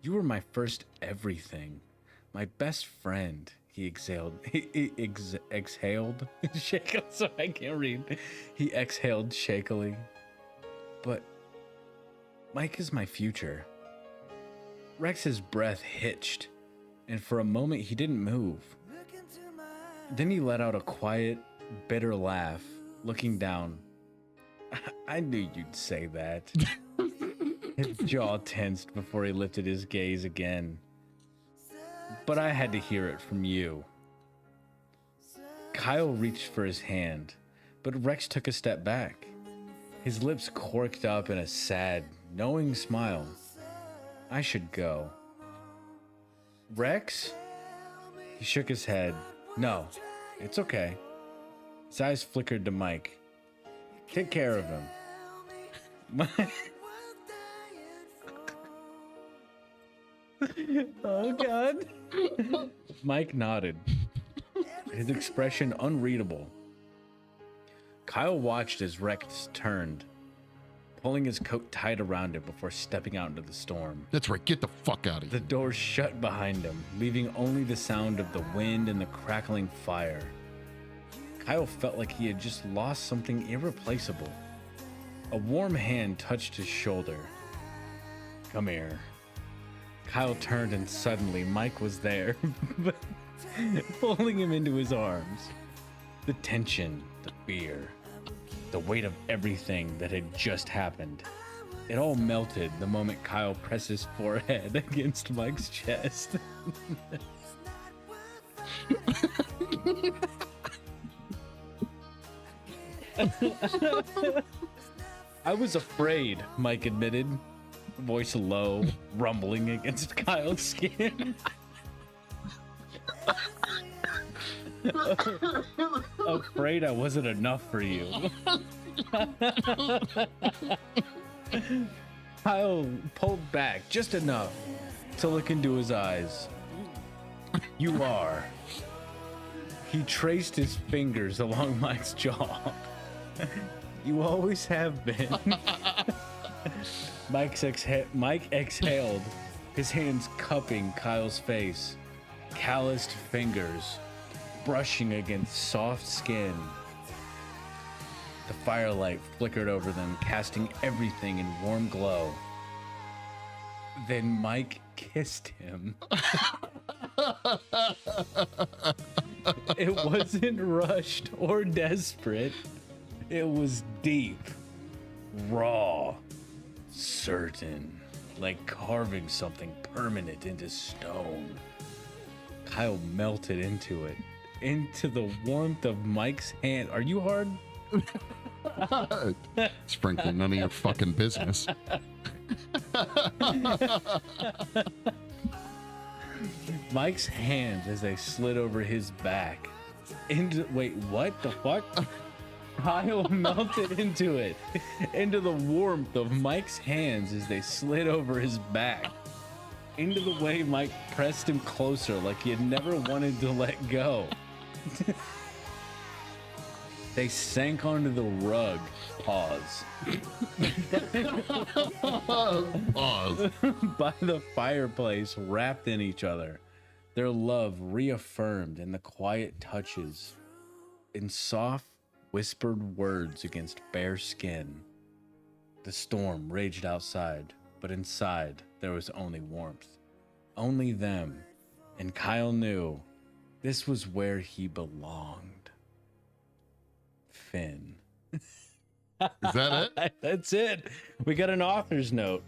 Speaker 1: You were my first everything, my best friend." He exhaled. He exhaled. So I can't read. He exhaled shakily. "But Mike is my future." Rex's breath hitched, and for a moment he didn't move. Then he let out a quiet, bitter laugh, looking down. "I knew you'd say that." His jaw tensed before he lifted his gaze again. "But I had to hear it from you." Kyle reached for his hand, but Rex took a step back. His lips corked up in a sad, knowing smile. "I should go." "Rex?" He shook his head. "No, it's okay." His eyes flickered to Mike. "Take care of him." Oh, God. Mike nodded, his expression unreadable. Kyle watched as Rex turned, pulling his coat tight around him before stepping out into the storm.
Speaker 2: That's right, get the fuck out of
Speaker 1: The
Speaker 2: here.
Speaker 1: door shut behind him, leaving only the sound of the wind and the crackling fire. Kyle felt like he had just lost something irreplaceable. A warm hand touched his shoulder. "Come here." Kyle turned and suddenly Mike was there, pulling him into his arms. The tension, the fear, the weight of everything that had just happened. It all melted the moment Kyle pressed his forehead against Mike's chest. "I was afraid," Mike admitted, voice low, rumbling against Kyle's skin. "Afraid I wasn't enough for you." Kyle pulled back just enough to look into his eyes. "You are." He traced his fingers along Mike's jaw. You always have been. Mike exhaled, his hands cupping Kyle's face, calloused fingers brushing against soft skin. The firelight flickered over them, casting everything in warm glow. Then Mike kissed him. It wasn't rushed or desperate. It was deep, raw, certain, like carving something permanent into stone. Kyle melted into it, into the warmth of Mike's hand. Are you hard?
Speaker 2: It's frankly none of your fucking business.
Speaker 1: Mike's hands as they slid over his back. Wait, what the fuck? Kyle melted into it, into the warmth of Mike's hands as they slid over his back, into the way Mike pressed him closer like he had never wanted to let go. They sank onto the rug. Pause.
Speaker 2: Pause.
Speaker 1: By the fireplace, wrapped in each other. Their love reaffirmed in the quiet touches, in soft, whispered words against bare skin. The storm raged outside, but inside there was only warmth. Only them. And Kyle knew this was where he belonged. Finn.
Speaker 2: Is that it?
Speaker 1: That's it. We got an author's note.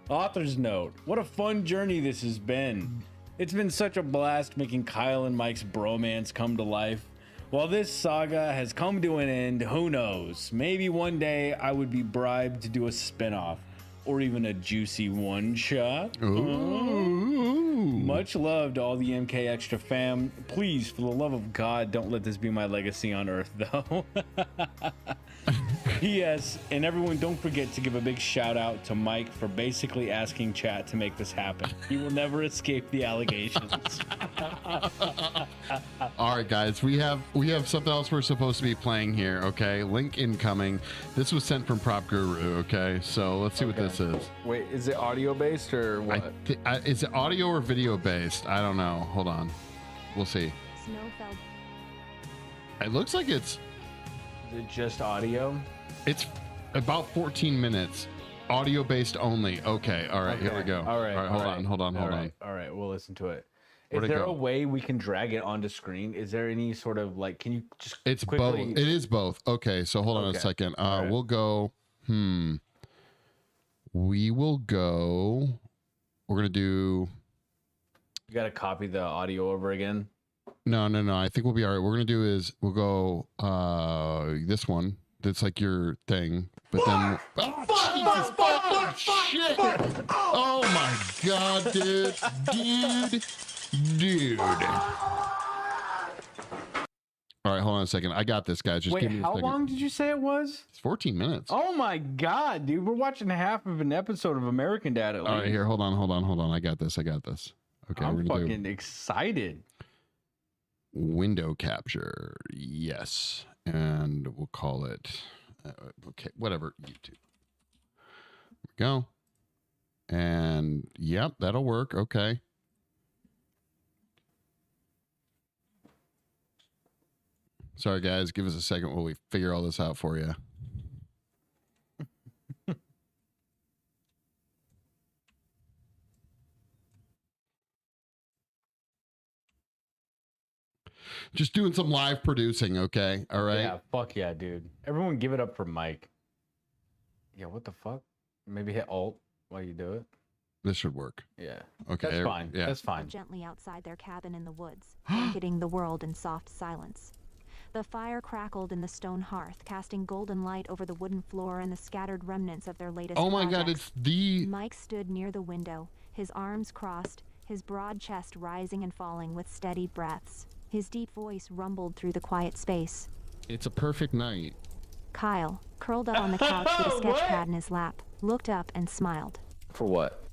Speaker 1: Author's note. What a fun journey this has been. It's been such a blast making Kyle and Mike's bromance come to life. While this saga has come to an end, who knows? Maybe one day I would be bribed to do a spinoff or even a juicy one-shot. Much love to all the MK Extra fam. Please, for the love of God, don't let this be my legacy on Earth, though. P.S. And everyone, don't forget to give a big shout out to Mike for basically asking chat to make this happen. He will never escape the allegations.
Speaker 2: All right, guys, we have something else we're supposed to be playing here. Okay, link incoming. This was sent from Prop Guru. Okay, so let's see what this is.
Speaker 1: Wait, is it audio based or what?
Speaker 2: Is it audio or video based? I don't know. Hold on, we'll see.
Speaker 3: Snow fell.
Speaker 2: It looks like
Speaker 1: Is it just audio?
Speaker 2: it's about 14 minutes, audio based only. Okay, all right, here we go.
Speaker 1: All right,
Speaker 2: hold on.
Speaker 1: All right, we'll listen to it.
Speaker 2: Where'd
Speaker 1: Is
Speaker 2: it
Speaker 1: there
Speaker 2: go?
Speaker 1: a way we can drag it onto screen? Is there any sort of like, can you just
Speaker 2: It's
Speaker 1: quickly...
Speaker 2: both. It is both. Okay, so hold on a
Speaker 1: Okay.
Speaker 2: second.
Speaker 1: All right.
Speaker 2: We'll go. We will go. We're gonna do.
Speaker 1: You got to copy the audio over again?
Speaker 2: No. I think we'll be all right. What we're gonna do is we'll go this one. That's like your thing, but then. Shit! Oh my god, dude! All right, hold on a second. I got this, guys. Just
Speaker 1: Wait,
Speaker 2: give me a
Speaker 1: how
Speaker 2: second.
Speaker 1: long did you say it was?
Speaker 2: It's 14 minutes.
Speaker 1: Oh my god, dude. We're watching half of an episode of American Dad at least.
Speaker 2: All right, here. Hold on. I got this. Okay,
Speaker 1: I'm
Speaker 2: we're gonna
Speaker 1: fucking excited.
Speaker 2: do window capture. Yes, and we'll call it. Okay, whatever. YouTube. There we go. And yep, that'll work. Okay. Sorry, guys. Give us a second while we figure all this out for you. Just doing some live producing, okay? All right.
Speaker 1: Yeah, fuck yeah, dude. Everyone give it up for Mike. Yeah, what the fuck? Maybe hit Alt while you do it.
Speaker 2: This should work.
Speaker 1: Yeah.
Speaker 2: Okay.
Speaker 1: That's fine.
Speaker 2: Yeah.
Speaker 1: That's fine.
Speaker 3: Gently outside their cabin in the woods, blanketing the world in soft silence. The fire crackled in the stone hearth, casting golden light over the wooden floor and the scattered remnants of their latest
Speaker 2: Oh my god,
Speaker 3: projects.
Speaker 2: it's the
Speaker 3: Mike stood near the window, his arms crossed, his broad chest rising and falling with steady breaths. His deep voice rumbled through the quiet space.
Speaker 2: it's a perfect night.
Speaker 3: Kyle, curled up on the couch with a sketch pad in his lap, looked up and smiled.
Speaker 1: For what?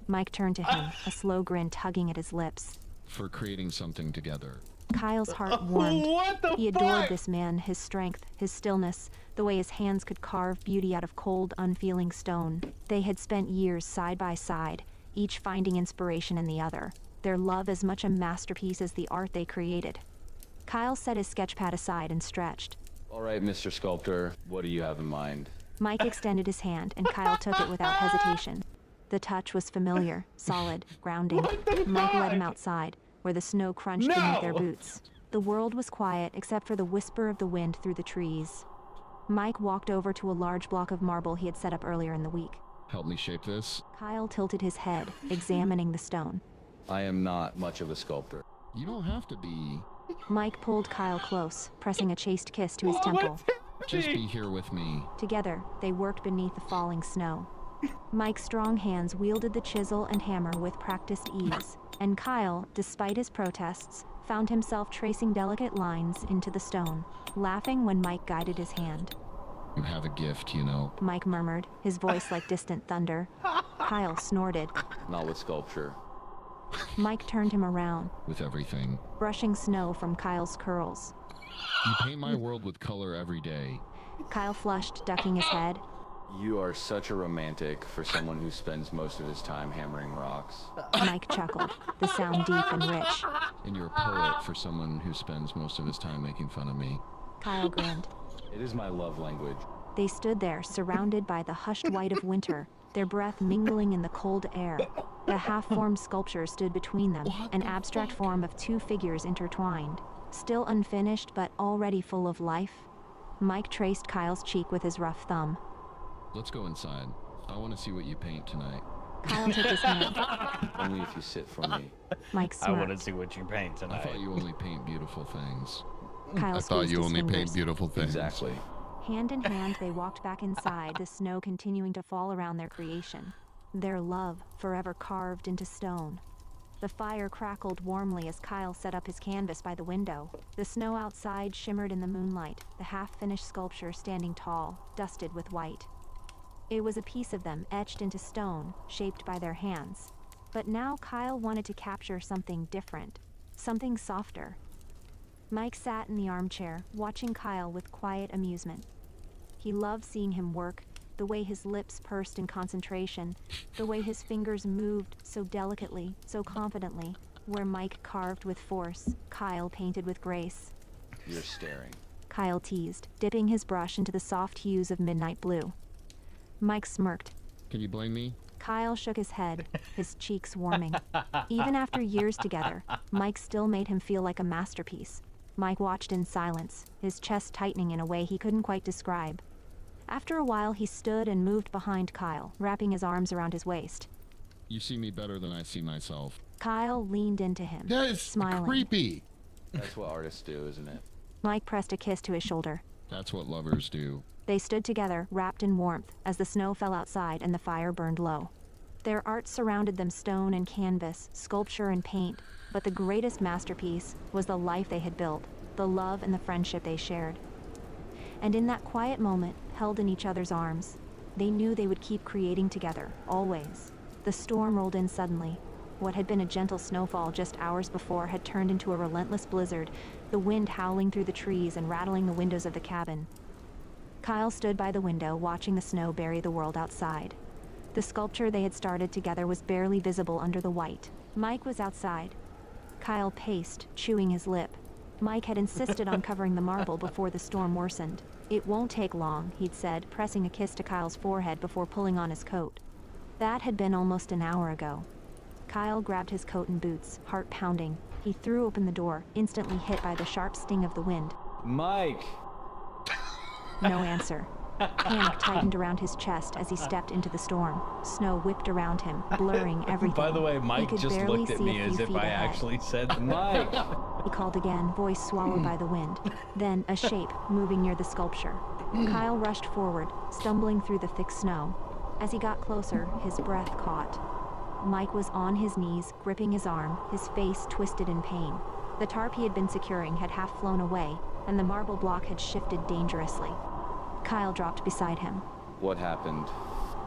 Speaker 3: Mike turned to him, a slow grin tugging at his lips.
Speaker 2: For creating something together.
Speaker 3: Kyle's heart warmed.
Speaker 1: What the
Speaker 3: He adored
Speaker 1: fuck?
Speaker 3: this man, his strength, his stillness, the way his hands could carve beauty out of cold, unfeeling stone. They had spent years side by side, each finding inspiration in the other, their love as much a masterpiece as the art they created. Kyle set his sketchpad aside and stretched.
Speaker 4: All right, Mr. Sculptor, what do you have in mind?
Speaker 3: Mike extended his hand, and Kyle took it without hesitation. The touch was familiar, solid, grounding. Mike led him outside, where the snow crunched beneath their boots. The world was quiet except for the whisper of the wind through the trees. Mike walked over to a large block of marble he had set up earlier in the week.
Speaker 2: Help me shape this.
Speaker 3: Kyle tilted his head, examining the stone.
Speaker 4: I am not much of a sculptor.
Speaker 2: You don't have to be.
Speaker 3: Mike pulled Kyle close, pressing a chaste kiss to his temple.
Speaker 2: Just be here with me.
Speaker 3: Together, they worked beneath the falling snow. Mike's strong hands wielded the chisel and hammer with practiced ease, and Kyle, despite his protests, found himself tracing delicate lines into the stone, laughing when Mike guided his hand.
Speaker 2: You have a gift, you know.
Speaker 3: Mike murmured, his voice like distant thunder. Kyle snorted.
Speaker 4: Not with sculpture.
Speaker 3: Mike turned him around,
Speaker 2: With everything.
Speaker 3: brushing snow from Kyle's curls.
Speaker 2: You paint my world with color every day.
Speaker 3: Kyle flushed, ducking his head.
Speaker 4: You are such a romantic for someone who spends most of his time hammering rocks.
Speaker 3: Mike chuckled, the sound deep and rich.
Speaker 2: And you're a poet for someone who spends most of his time making fun of me.
Speaker 3: Kyle grinned.
Speaker 4: It is my love language.
Speaker 3: They stood there, surrounded by the hushed white of winter, their breath mingling in the cold air. The half-formed sculpture stood between them, an abstract form of two figures intertwined. Still unfinished, but already full of life. Mike traced Kyle's cheek with his rough thumb.
Speaker 2: Let's go inside. I want to see what you paint tonight.
Speaker 3: Kyle took his hand.
Speaker 4: Only if you sit for me.
Speaker 3: Mike
Speaker 1: I want to
Speaker 3: smirked.
Speaker 1: see what you paint
Speaker 2: I
Speaker 1: tonight.
Speaker 2: thought you only paint beautiful things.
Speaker 3: Kyle
Speaker 2: I thought
Speaker 3: squeezed
Speaker 2: you
Speaker 3: his
Speaker 2: only paint
Speaker 3: fingers.
Speaker 2: beautiful things.
Speaker 4: Exactly.
Speaker 3: Hand in hand, they walked back inside, the snow continuing to fall around their creation. Their love, forever carved into stone. The fire crackled warmly as Kyle set up his canvas by the window. The snow outside shimmered in the moonlight, the half-finished sculpture standing tall, dusted with white. It was a piece of them etched into stone, shaped by their hands. But now Kyle wanted to capture something different, something softer. Mike sat in the armchair, watching Kyle with quiet amusement. He loved seeing him work, the way his lips pursed in concentration, the way his fingers moved so delicately, so confidently. Where Mike carved with force, Kyle painted with grace.
Speaker 4: You're staring.
Speaker 3: Kyle teased, dipping his brush into the soft hues of midnight blue. Mike smirked.
Speaker 2: Can you blame me?
Speaker 3: Kyle shook his head, his cheeks warming. Even after years together, Mike still made him feel like a masterpiece. Mike watched in silence, his chest tightening in a way he couldn't quite describe. After a while, he stood and moved behind Kyle, wrapping his arms around his waist.
Speaker 2: You see me better than I see myself.
Speaker 3: Kyle leaned into him,
Speaker 2: That is
Speaker 3: smiling.
Speaker 2: creepy.
Speaker 4: That's what artists do, isn't it?
Speaker 3: Mike pressed a kiss to his shoulder.
Speaker 2: That's what lovers do.
Speaker 3: They stood together, wrapped in warmth, as the snow fell outside and the fire burned low. Their art surrounded them, stone and canvas, sculpture and paint, but the greatest masterpiece was the life they had built, the love and the friendship they shared. And in that quiet moment, held in each other's arms, they knew they would keep creating together, always. The storm rolled in suddenly. What had been a gentle snowfall just hours before had turned into a relentless blizzard, the wind howling through the trees and rattling the windows of the cabin. Kyle stood by the window, watching the snow bury the world outside. The sculpture they had started together was barely visible under the white. Mike was outside. Kyle paced, chewing his lip. Mike had insisted on covering the marble before the storm worsened. "It won't take long," he'd said, pressing a kiss to Kyle's forehead before pulling on his coat. That had been almost an hour ago. Kyle grabbed his coat and boots, heart pounding. He threw open the door, instantly hit by the sharp sting of the wind.
Speaker 4: Mike!
Speaker 3: No answer. Panic tightened around his chest as he stepped into the storm. Snow whipped around him, blurring everything.
Speaker 1: By the way,
Speaker 3: He
Speaker 1: Mike
Speaker 3: could
Speaker 1: just
Speaker 3: barely
Speaker 1: looked at
Speaker 3: see
Speaker 1: me
Speaker 3: a
Speaker 1: as
Speaker 3: few
Speaker 1: if
Speaker 3: feet
Speaker 1: I
Speaker 3: ahead.
Speaker 1: actually said
Speaker 4: Mike!
Speaker 3: He called again, voice swallowed by the wind. Then a shape moving near the sculpture. Kyle rushed forward, stumbling through the thick snow. As he got closer, his breath caught. Mike was on his knees, gripping his arm, his face twisted in pain. The tarp he had been securing had half flown away, and the marble block had shifted dangerously. Kyle dropped beside him.
Speaker 4: What happened?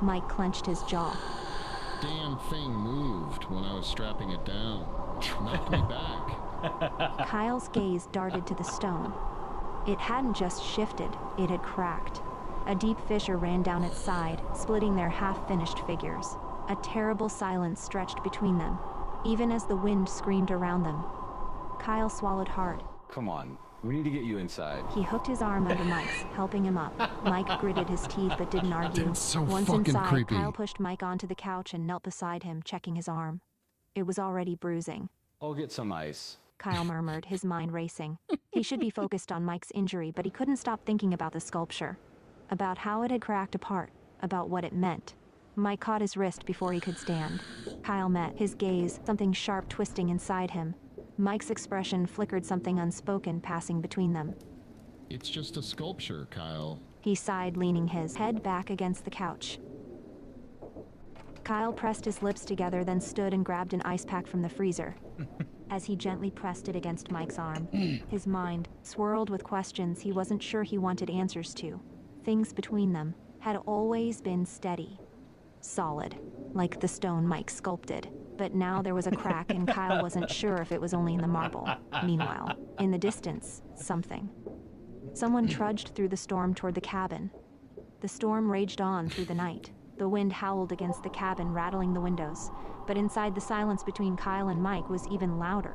Speaker 3: Mike clenched his jaw.
Speaker 2: Damn thing moved when I was strapping it down. Knocked me back.
Speaker 3: Kyle's gaze darted to the stone. It hadn't just shifted, it had cracked. A deep fissure ran down its side, splitting their half-finished figures. A terrible silence stretched between them, even as the wind screamed around them. Kyle swallowed hard.
Speaker 4: Come on, we need to get you inside.
Speaker 3: He hooked his arm under Mike's, helping him up. Mike gritted his teeth but didn't argue.
Speaker 2: That's so
Speaker 3: Once
Speaker 2: fucking
Speaker 3: inside,
Speaker 2: creepy.
Speaker 3: Kyle pushed Mike onto the couch and knelt beside him, checking his arm. It was already bruising.
Speaker 4: I'll get some ice.
Speaker 3: Kyle murmured, his mind racing. He should be focused on Mike's injury, but he couldn't stop thinking about the sculpture. About how it had cracked apart, about what it meant. Mike caught his wrist before he could stand. Kyle met his gaze, something sharp twisting inside him. Mike's expression flickered, something unspoken passing between them.
Speaker 2: It's just a sculpture, Kyle.
Speaker 3: He sighed, leaning his head back against the couch. Kyle pressed his lips together, then stood and grabbed an ice pack from the freezer. As he gently pressed it against Mike's arm, his mind swirled with questions he wasn't sure he wanted answers to. Things between them had always been steady, solid, like the stone Mike sculpted. But now there was a crack, and Kyle wasn't sure if it was only in the marble. Meanwhile, in the distance, someone trudged through the storm toward the cabin. The storm raged on through the night. The wind howled against the cabin, rattling the windows. But inside, the silence between Kyle and Mike was even louder.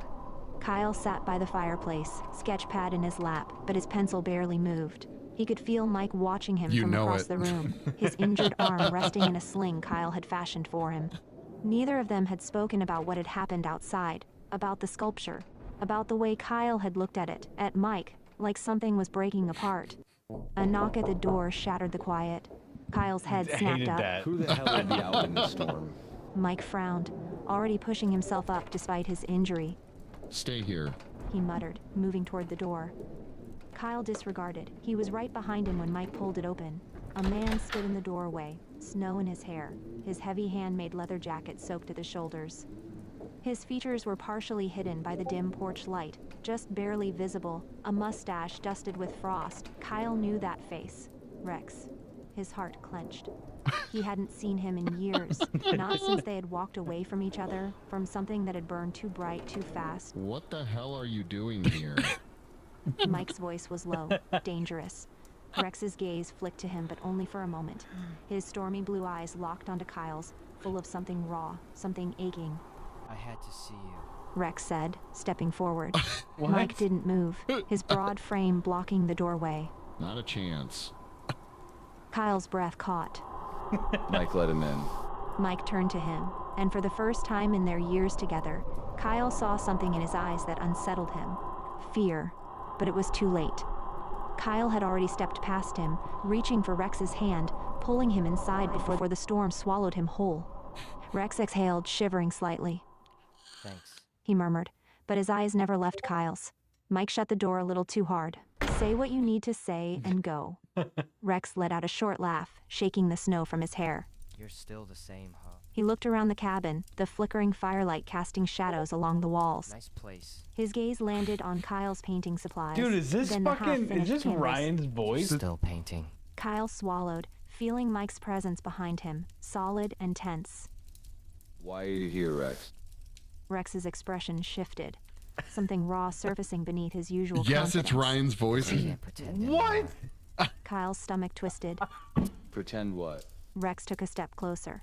Speaker 3: Kyle sat by the fireplace, sketch pad in his lap, but his pencil barely moved. He could feel Mike watching him from across the room, his injured arm resting in a sling Kyle had fashioned for him. Neither of them had spoken about what had happened outside, about the sculpture, about the way Kyle had looked at it, at Mike, like something was breaking apart. A knock at the door shattered the quiet. Kyle's head snapped up.
Speaker 4: Who the hell would be out in the storm?
Speaker 3: Mike frowned, already pushing himself up despite his injury.
Speaker 2: Stay here.
Speaker 3: He muttered, moving toward the door. Kyle disregarded. He was right behind him when Mike pulled it open. A man stood in the doorway, snow in his hair, his heavy handmade leather jacket soaked to the shoulders. His features were partially hidden by the dim porch light, just barely visible, a mustache dusted with frost. Kyle knew that face. Rex. His heart clenched. He hadn't seen him in years, not since they had walked away from each other, from something that had burned too bright, too fast.
Speaker 2: What the hell are you doing here?
Speaker 3: Mike's voice was low, dangerous. Rex's gaze flicked to him, but only for a moment. His stormy blue eyes locked onto Kyle's, full of something raw, something aching.
Speaker 5: I had to see you,
Speaker 3: Rex said, stepping forward. Mike didn't move, his broad frame blocking the doorway.
Speaker 2: Not a chance.
Speaker 3: Kyle's breath caught.
Speaker 4: Mike let him in.
Speaker 3: Mike turned to him, and for the first time in their years together, Kyle saw something in his eyes that unsettled him. Fear. But it was too late. Kyle had already stepped past him, reaching for Rex's hand, pulling him inside before the storm swallowed him whole. Rex exhaled, shivering slightly.
Speaker 5: thanks.
Speaker 3: He murmured, but his eyes never left Kyle's. Mike shut the door a little too hard. Say what you need to say and go. Rex let out a short laugh, shaking the snow from his hair.
Speaker 5: You're still the same, huh?
Speaker 3: He looked around the cabin, the flickering firelight casting shadows along the walls.
Speaker 5: Nice place.
Speaker 3: His gaze landed on Kyle's painting supplies.
Speaker 1: Dude, is this
Speaker 3: then the
Speaker 1: fucking, is
Speaker 3: half-finished
Speaker 1: this
Speaker 3: canvas.
Speaker 1: Ryan's voice?
Speaker 5: Still painting.
Speaker 3: Kyle swallowed, feeling Mike's presence behind him, solid and tense.
Speaker 4: Why are you here, Rex?
Speaker 3: Rex's expression shifted, something raw surfacing beneath his usual
Speaker 2: Yes, it's
Speaker 3: confidence.
Speaker 2: Ryan's voice.
Speaker 5: I can't pretend
Speaker 1: What?
Speaker 5: anymore.
Speaker 3: Kyle's stomach twisted.
Speaker 4: Pretend what?
Speaker 3: Rex took a step closer.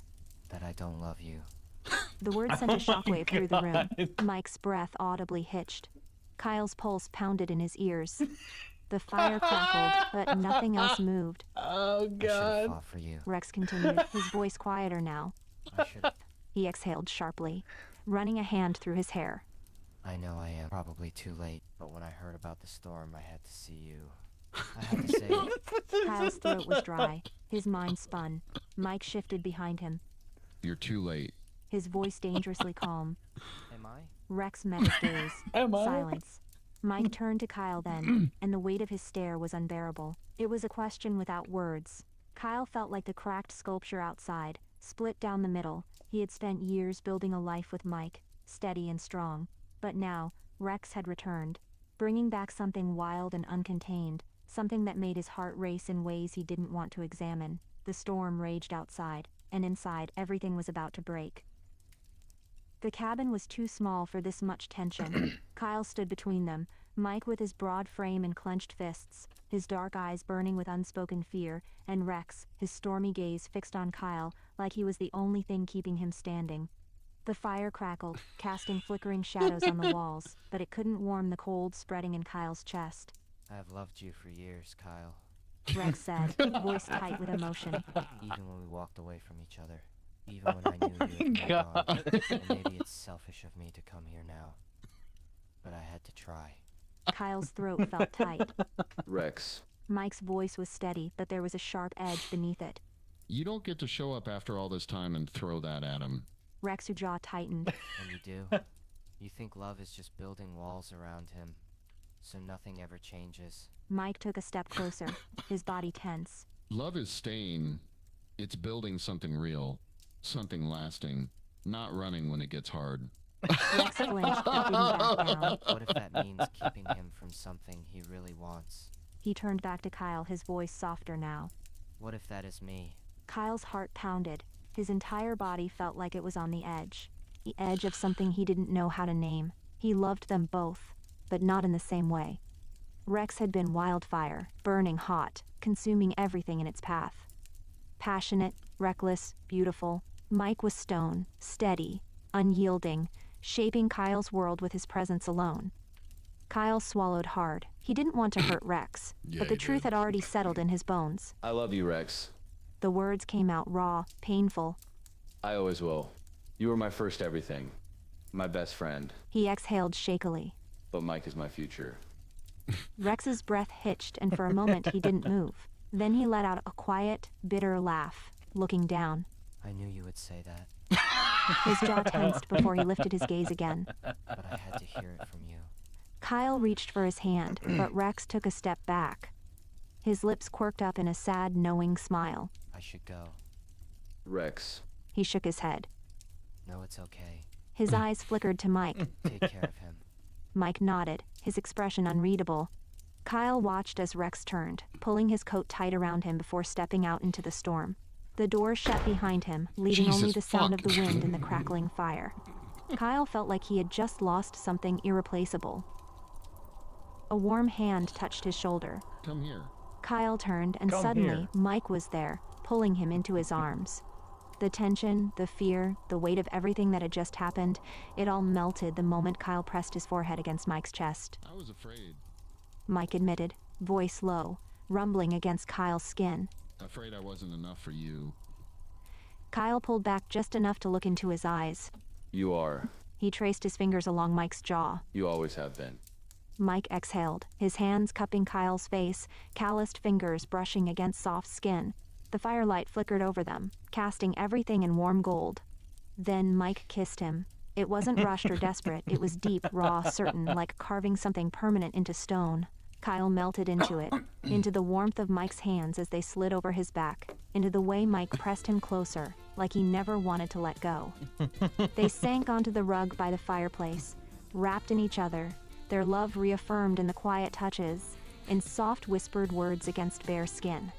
Speaker 5: That I don't love you.
Speaker 3: The word sent a shockwave through the room.
Speaker 1: God.
Speaker 3: Mike's breath audibly hitched. Kyle's pulse pounded in his ears. The fire crackled, but nothing else moved.
Speaker 1: Oh,
Speaker 5: I should have
Speaker 1: God.
Speaker 5: fought for you.
Speaker 3: Rex continued, his voice quieter now.
Speaker 5: I should have.
Speaker 3: He exhaled sharply, running a hand through his hair.
Speaker 5: I know I am probably too late, but when I heard about the storm, I had to see you. I had to say it.
Speaker 3: Kyle's throat was dry. His mind spun. Mike shifted behind him,
Speaker 2: You're too late.
Speaker 3: his voice dangerously calm.
Speaker 5: Am I?
Speaker 3: Rex met his gaze.
Speaker 1: Am I?
Speaker 3: Silence. Mike turned to Kyle then, and the weight of his stare was unbearable. It was a question without words. Kyle felt like the cracked sculpture outside, split down the middle. He had spent years building a life with Mike, steady and strong. But now, Rex had returned, bringing back something wild and uncontained, something that made his heart race in ways he didn't want to examine. The storm raged outside, and inside everything was about to break. The cabin was too small for this much tension. Kyle stood between them, Mike with his broad frame and clenched fists, his dark eyes burning with unspoken fear, and Rex, his stormy gaze fixed on Kyle like he was the only thing keeping him standing. The fire crackled, casting flickering shadows on the walls, but it couldn't warm the cold spreading in Kyle's chest.
Speaker 5: I have loved you for years, Kyle.
Speaker 3: Rex said, voice tight with emotion.
Speaker 5: Even when we walked away from each other. Even when I knew you had moved on. And maybe it's selfish of me to come here now. But I had to try.
Speaker 3: Kyle's throat felt tight.
Speaker 4: Rex.
Speaker 3: Mike's voice was steady, but there was a sharp edge beneath it.
Speaker 2: You don't get to show up after all this time and throw that at him.
Speaker 3: Rex's jaw tightened.
Speaker 5: And you do? You think love is just building walls around him, so nothing ever changes?
Speaker 3: Mike took a step closer, his body tense.
Speaker 2: Love is staying. It's building something real, something lasting, not running when it gets hard.
Speaker 3: Rex flinched, but didn't back down.
Speaker 5: What if that means keeping him from something he really wants?
Speaker 3: He turned back to Kyle, his voice softer now.
Speaker 5: What if that is me?
Speaker 3: Kyle's heart pounded. His entire body felt like it was on the edge. The edge of something he didn't know how to name. He loved them both, but not in the same way. Rex had been wildfire, burning hot, consuming everything in its path. Passionate, reckless, beautiful, Mike was stone, steady, unyielding, shaping Kyle's world with his presence alone. Kyle swallowed hard. He didn't want to hurt Rex, but the truth had already settled in his bones.
Speaker 4: I love you, Rex.
Speaker 3: The words came out raw, painful.
Speaker 4: I always will. You were my first everything. My best friend.
Speaker 3: He exhaled shakily.
Speaker 4: But Mike is my future.
Speaker 3: Rex's breath hitched, and for a moment he didn't move. Then he let out a quiet, bitter laugh, looking down.
Speaker 5: I knew you would say that.
Speaker 3: His jaw tensed before he lifted his gaze again.
Speaker 5: But I had to hear it from you.
Speaker 3: Kyle reached for his hand, but Rex took a step back. His lips quirked up in a sad, knowing smile.
Speaker 5: I should go.
Speaker 4: Rex.
Speaker 3: He shook his head.
Speaker 5: No, it's okay.
Speaker 3: His eyes flickered to Mike.
Speaker 5: Take care of him.
Speaker 3: Mike nodded, his expression unreadable. Kyle watched as Rex turned, pulling his coat tight around him before stepping out into the storm. The door shut behind him, leaving only the sound of the wind and the crackling fire. Kyle felt like he had just lost something irreplaceable. A warm hand touched his shoulder.
Speaker 2: Come here.
Speaker 3: Kyle turned, and suddenly Mike was there, pulling him into his arms. The tension, the fear, the weight of everything that had just happened, it all melted the moment Kyle pressed his forehead against Mike's chest.
Speaker 2: I was afraid.
Speaker 3: Mike admitted, voice low, rumbling against Kyle's skin.
Speaker 2: Afraid I wasn't enough for you.
Speaker 3: Kyle pulled back just enough to look into his eyes.
Speaker 4: You are.
Speaker 3: He traced his fingers along Mike's jaw.
Speaker 4: You always have been.
Speaker 3: Mike exhaled, his hands cupping Kyle's face, calloused fingers brushing against soft skin. The firelight flickered over them, casting everything in warm gold. Then Mike kissed him. It wasn't rushed or desperate, it was deep, raw, certain, like carving something permanent into stone. Kyle melted into it, into the warmth of Mike's hands as they slid over his back, into the way Mike pressed him closer, like he never wanted to let go. They sank onto the rug by the fireplace, wrapped in each other, their love reaffirmed in the quiet touches, in soft whispered words against bare skin.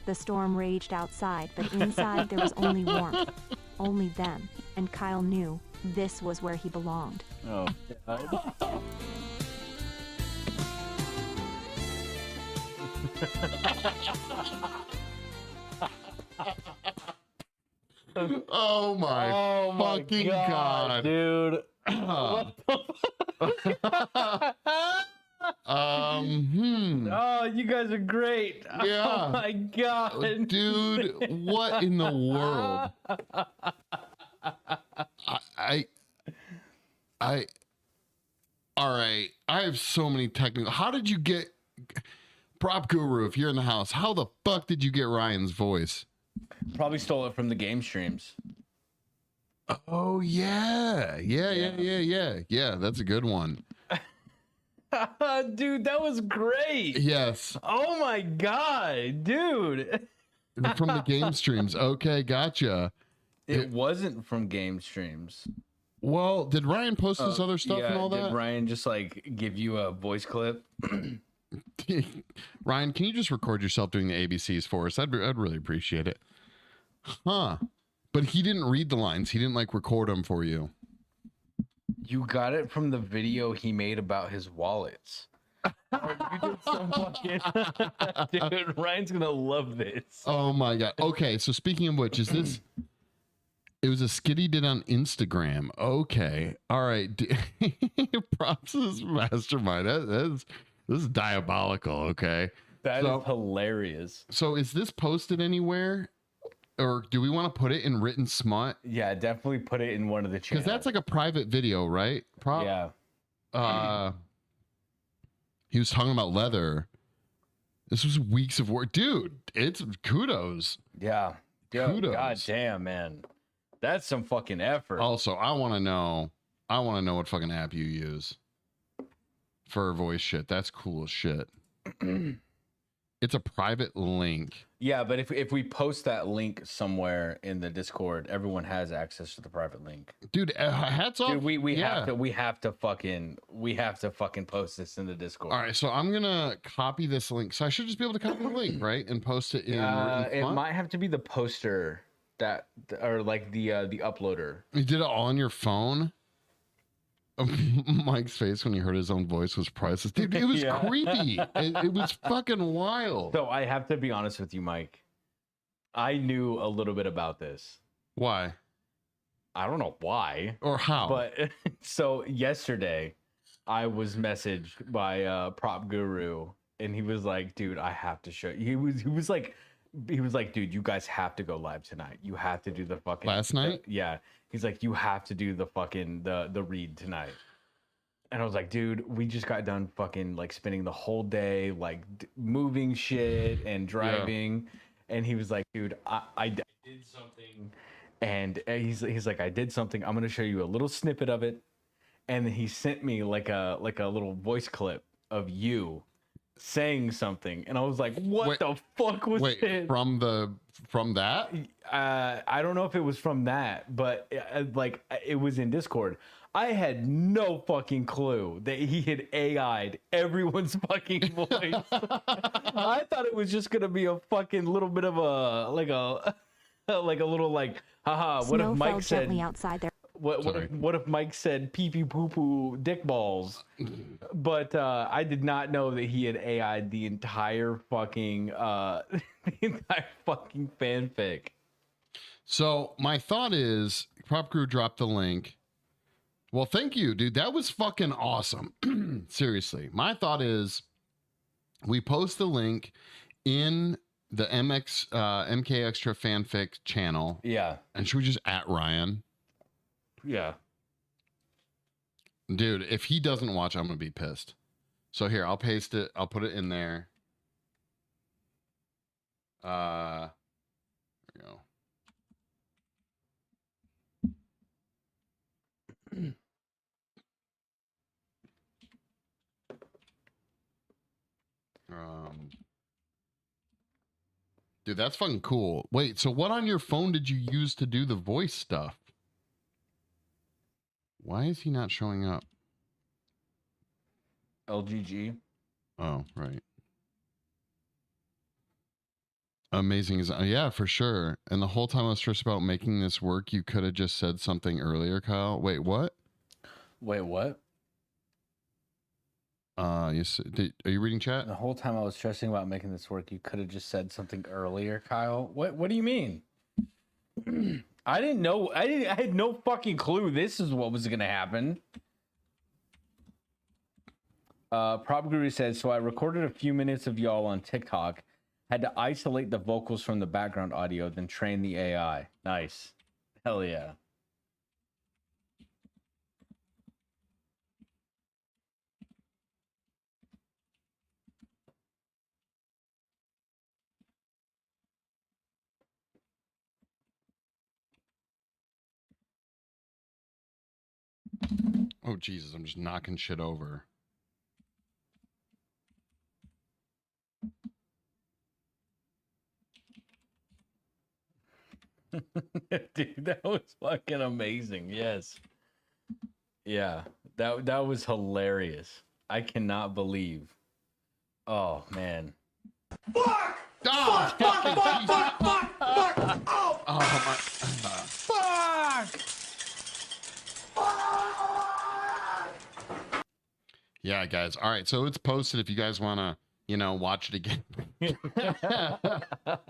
Speaker 3: The storm raged outside, but inside there was only warmth, only them, and Kyle knew this was where he belonged.
Speaker 1: Oh, God.
Speaker 2: Oh my fucking God,
Speaker 1: dude. What the fuck? Oh, you guys are great.
Speaker 2: Yeah.
Speaker 1: Oh my God.
Speaker 2: Dude, what in the world? All right. I have so many technical. How did you get Prop Guru, if you're in the house, how the fuck did you get Ryan's voice?
Speaker 1: Probably stole it from the game streams.
Speaker 2: Oh yeah. Yeah, that's a good one.
Speaker 1: Dude, that was great.
Speaker 2: Yes.
Speaker 1: Oh my God, dude.
Speaker 2: From the game streams. Okay, gotcha.
Speaker 1: It wasn't from game streams.
Speaker 2: Well, did Ryan post this other stuff and all that?
Speaker 1: Did Ryan just like give you a voice clip?
Speaker 2: Ryan, can you just record yourself doing the ABCs for us? I'd really appreciate it. Huh. But he didn't read the lines. He didn't like record them for you.
Speaker 1: You got it from the video he made about his wallets. Oh, you did some fucking... Dude, Ryan's gonna love this.
Speaker 2: Oh my god. Okay, so speaking of which, is this... It was a skit he did on Instagram. Okay. All right. Props to this mastermind. This is diabolical, okay?
Speaker 1: That is hilarious.
Speaker 2: So is this posted anywhere? Or do we want to put it in written smut?
Speaker 1: Yeah, definitely put it in one of the channels.
Speaker 2: Because that's like a private video, right?
Speaker 1: Yeah.
Speaker 2: He was talking about leather. This was weeks of work. Dude, it's kudos.
Speaker 1: Yeah.
Speaker 2: Kudos.
Speaker 1: God damn, man. That's some fucking effort.
Speaker 2: Also, I want to know what fucking app you use for voice shit. That's cool as shit. It's a private link.
Speaker 1: Yeah, but if we post that link somewhere in the Discord, everyone has access to the private link.
Speaker 2: Dude, hats off.
Speaker 1: Dude, we have to fucking post this in the Discord.
Speaker 2: All right, so I'm gonna copy this link. So I should just be able to copy the link, right, and post it in.
Speaker 1: It might have to be the poster or like the uploader.
Speaker 2: You did it all on your phone. Mike's face when he heard his own voice was priceless. Dude, it was creepy. It was fucking wild.
Speaker 1: So I have to be honest with you, Mike. I knew a little bit about this.
Speaker 2: Why?
Speaker 1: I don't know why
Speaker 2: or how.
Speaker 1: But so yesterday, I was messaged by Prop Guru, and he was like, "Dude, I have to show you." He was like, "Dude, you guys have to go live tonight. You have to do the fucking
Speaker 2: last night."
Speaker 1: Yeah. He's like, you have to do the fucking the read tonight. And I was like, dude, we just got done fucking like spending the whole day like moving shit and driving. Yeah. And he was like, dude, I did something. And he's like, I did something. I'm gonna show you a little snippet of it. And then he sent me like a little voice clip of you saying something, and I was like, what the fuck was this?
Speaker 2: From that?
Speaker 1: I don't know if it was from that, but like it was in Discord. I had no fucking clue that he had AI'd everyone's fucking voice. I thought it was just gonna be a fucking little bit of a like a little like, haha, what if Mike said outside there? What if Mike said pee pee poo poo dick balls? But I did not know that he had AI'd the entire fucking fanfic.
Speaker 2: So my thought is, Prop Crew dropped the link. Well, thank you, dude. That was fucking awesome. Seriously. My thought is we post the link in the MK Extra fanfic channel.
Speaker 1: Yeah.
Speaker 2: And should we just at Ryan?
Speaker 1: Yeah.
Speaker 2: Dude, if he doesn't watch, I'm going to be pissed. So here, I'll paste it. I'll put it in there. There we go. Dude, that's fucking cool. Wait, so what on your phone did you use to do the voice stuff? Why is he not showing up?
Speaker 1: LGG.
Speaker 2: Oh, right. Amazing. Yeah, for sure. And the whole time I was stressed about making this work, you could have just said something earlier, Kyle. Wait, what?
Speaker 1: Wait, what?
Speaker 2: Are you reading chat?
Speaker 1: The whole time I was stressing about making this work, you could have just said something earlier, Kyle. What do you mean? I didn't know. I had no fucking clue this is what was gonna happen. Prop Guru says, so I recorded a few minutes of y'all on TikTok, had to isolate the vocals from the background audio, then train the AI. Nice. Hell yeah.
Speaker 2: Oh, Jesus, I'm just knocking shit over.
Speaker 1: Dude, that was fucking amazing. Yes. Yeah, that was hilarious. I cannot believe. Oh, man.
Speaker 6: Fuck!
Speaker 2: Oh,
Speaker 6: fuck! Oh
Speaker 2: my.
Speaker 6: fuck!
Speaker 2: Yeah, guys. All right, so it's posted if you guys want to, watch it again. Dude, that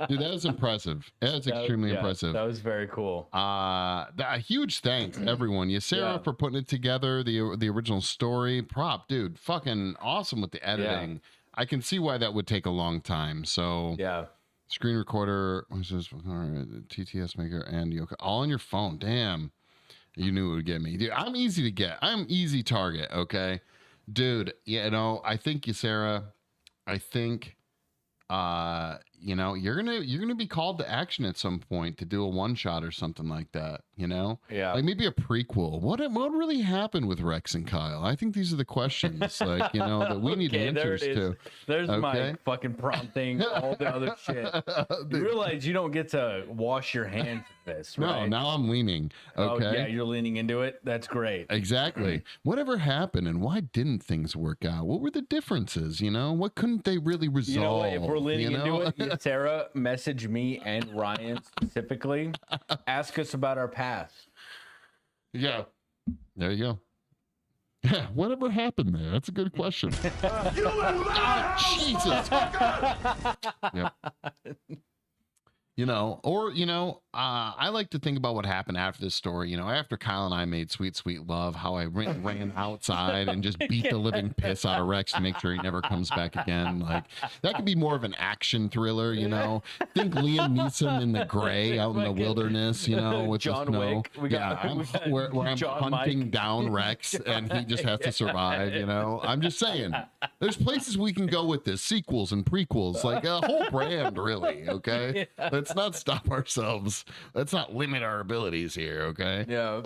Speaker 2: was impressive. That's extremely impressive.
Speaker 1: That was very cool.
Speaker 2: A huge thanks, everyone. Sarah, for putting it together, the original story. Prop, dude, fucking awesome with the editing. Yeah. I can see why that would take a long time. So
Speaker 1: yeah.
Speaker 2: Screen recorder, what's this? TTS maker, and Yoka, all on your phone. Damn, you knew it would get me. Dude, I'm easy to get. I'm easy target. Okay, dude. I think Sarah. I think, you're gonna be called to action at some point to do a one shot or something like that.
Speaker 1: Yeah,
Speaker 2: like maybe a prequel. What really happened with Rex and Kyle? I think these are the questions, like that we need answers to.
Speaker 1: There's my fucking prompting, all the other shit. You realize you don't get to wash your hands with this, right?
Speaker 2: No, now I'm leaning. Okay,
Speaker 1: oh, yeah, you're leaning into it. That's great.
Speaker 2: Exactly. Whatever happened, and why didn't things work out? What were the differences? What couldn't they really resolve?
Speaker 1: If we're leaning into it, Sarah, message me and Ryan specifically. Ask us about our past.
Speaker 2: Yeah. There you go. Yeah, whatever happened there? That's a good question. Jesus. Yep. I like to think about what happened after this story. After Kyle and I made Sweet Sweet Love, how I ran outside and just beat the living piss out of Rex to make sure he never comes back again. Like, that could be more of an action thriller, Think Liam Neeson in The Gray out in the wilderness, with
Speaker 1: John Wick.
Speaker 2: Where I'm hunting down Rex and he just has to survive, I'm just saying, there's places we can go with this, sequels and prequels, like a whole brand, really, okay? Yeah. Let's not stop ourselves. Let's not limit our abilities here, okay?
Speaker 1: Yeah.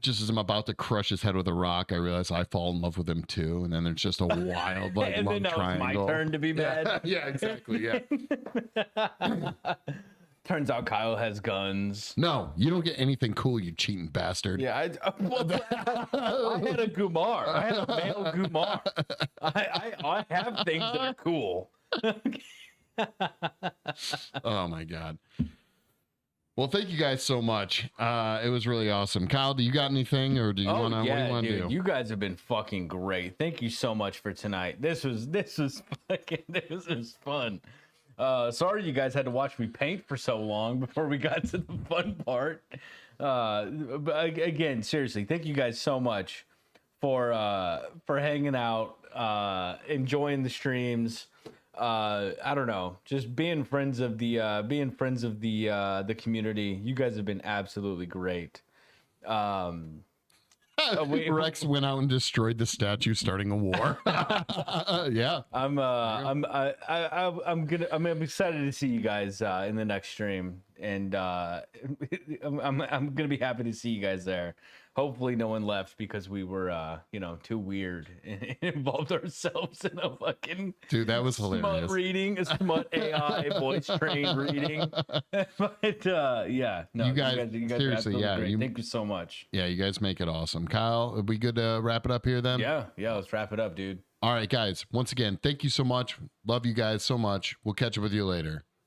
Speaker 2: Just as I'm about to crush his head with a rock, I realize I fall in love with him too, and then there's just a wild, like,
Speaker 1: and
Speaker 2: love
Speaker 1: then now
Speaker 2: triangle.
Speaker 1: It's my turn to be mad.
Speaker 2: Yeah, exactly. Yeah.
Speaker 1: Turns out Kyle has guns.
Speaker 2: No, you don't get anything cool, you cheating bastard.
Speaker 1: Yeah, I had a Gumar. I had a male Gumar. I have things that are cool.
Speaker 2: Oh my God. Well, thank you guys so much. It was really awesome. Kyle, do you got anything, or do you want to?
Speaker 1: Yeah,
Speaker 2: what do you want to do?
Speaker 1: You guys have been fucking great. Thank you so much for tonight. This was fun. Sorry you guys had to watch me paint for so long before we got to the fun part. But again, seriously, thank you guys so much for hanging out, enjoying the streams. I don't know, just being friends of the community. You guys have been absolutely great.
Speaker 2: Rex went out and destroyed the statue, starting a war. Yeah,
Speaker 1: I'm excited to see you guys in the next stream, and I'm gonna be happy to see you guys there. Hopefully no one left because we were too weird and involved ourselves in a fucking
Speaker 2: dude, that was hilarious.
Speaker 1: Smut reading, a smut AI voice trained reading. But yeah, no,
Speaker 2: you guys seriously, yeah,
Speaker 1: thank you so much.
Speaker 2: Yeah, you guys make it awesome. Kyle, are we good to wrap it up here then?
Speaker 1: Yeah, let's wrap it up, dude.
Speaker 2: All right, guys, once again, thank you so much. Love you guys so much. We'll catch up with you later.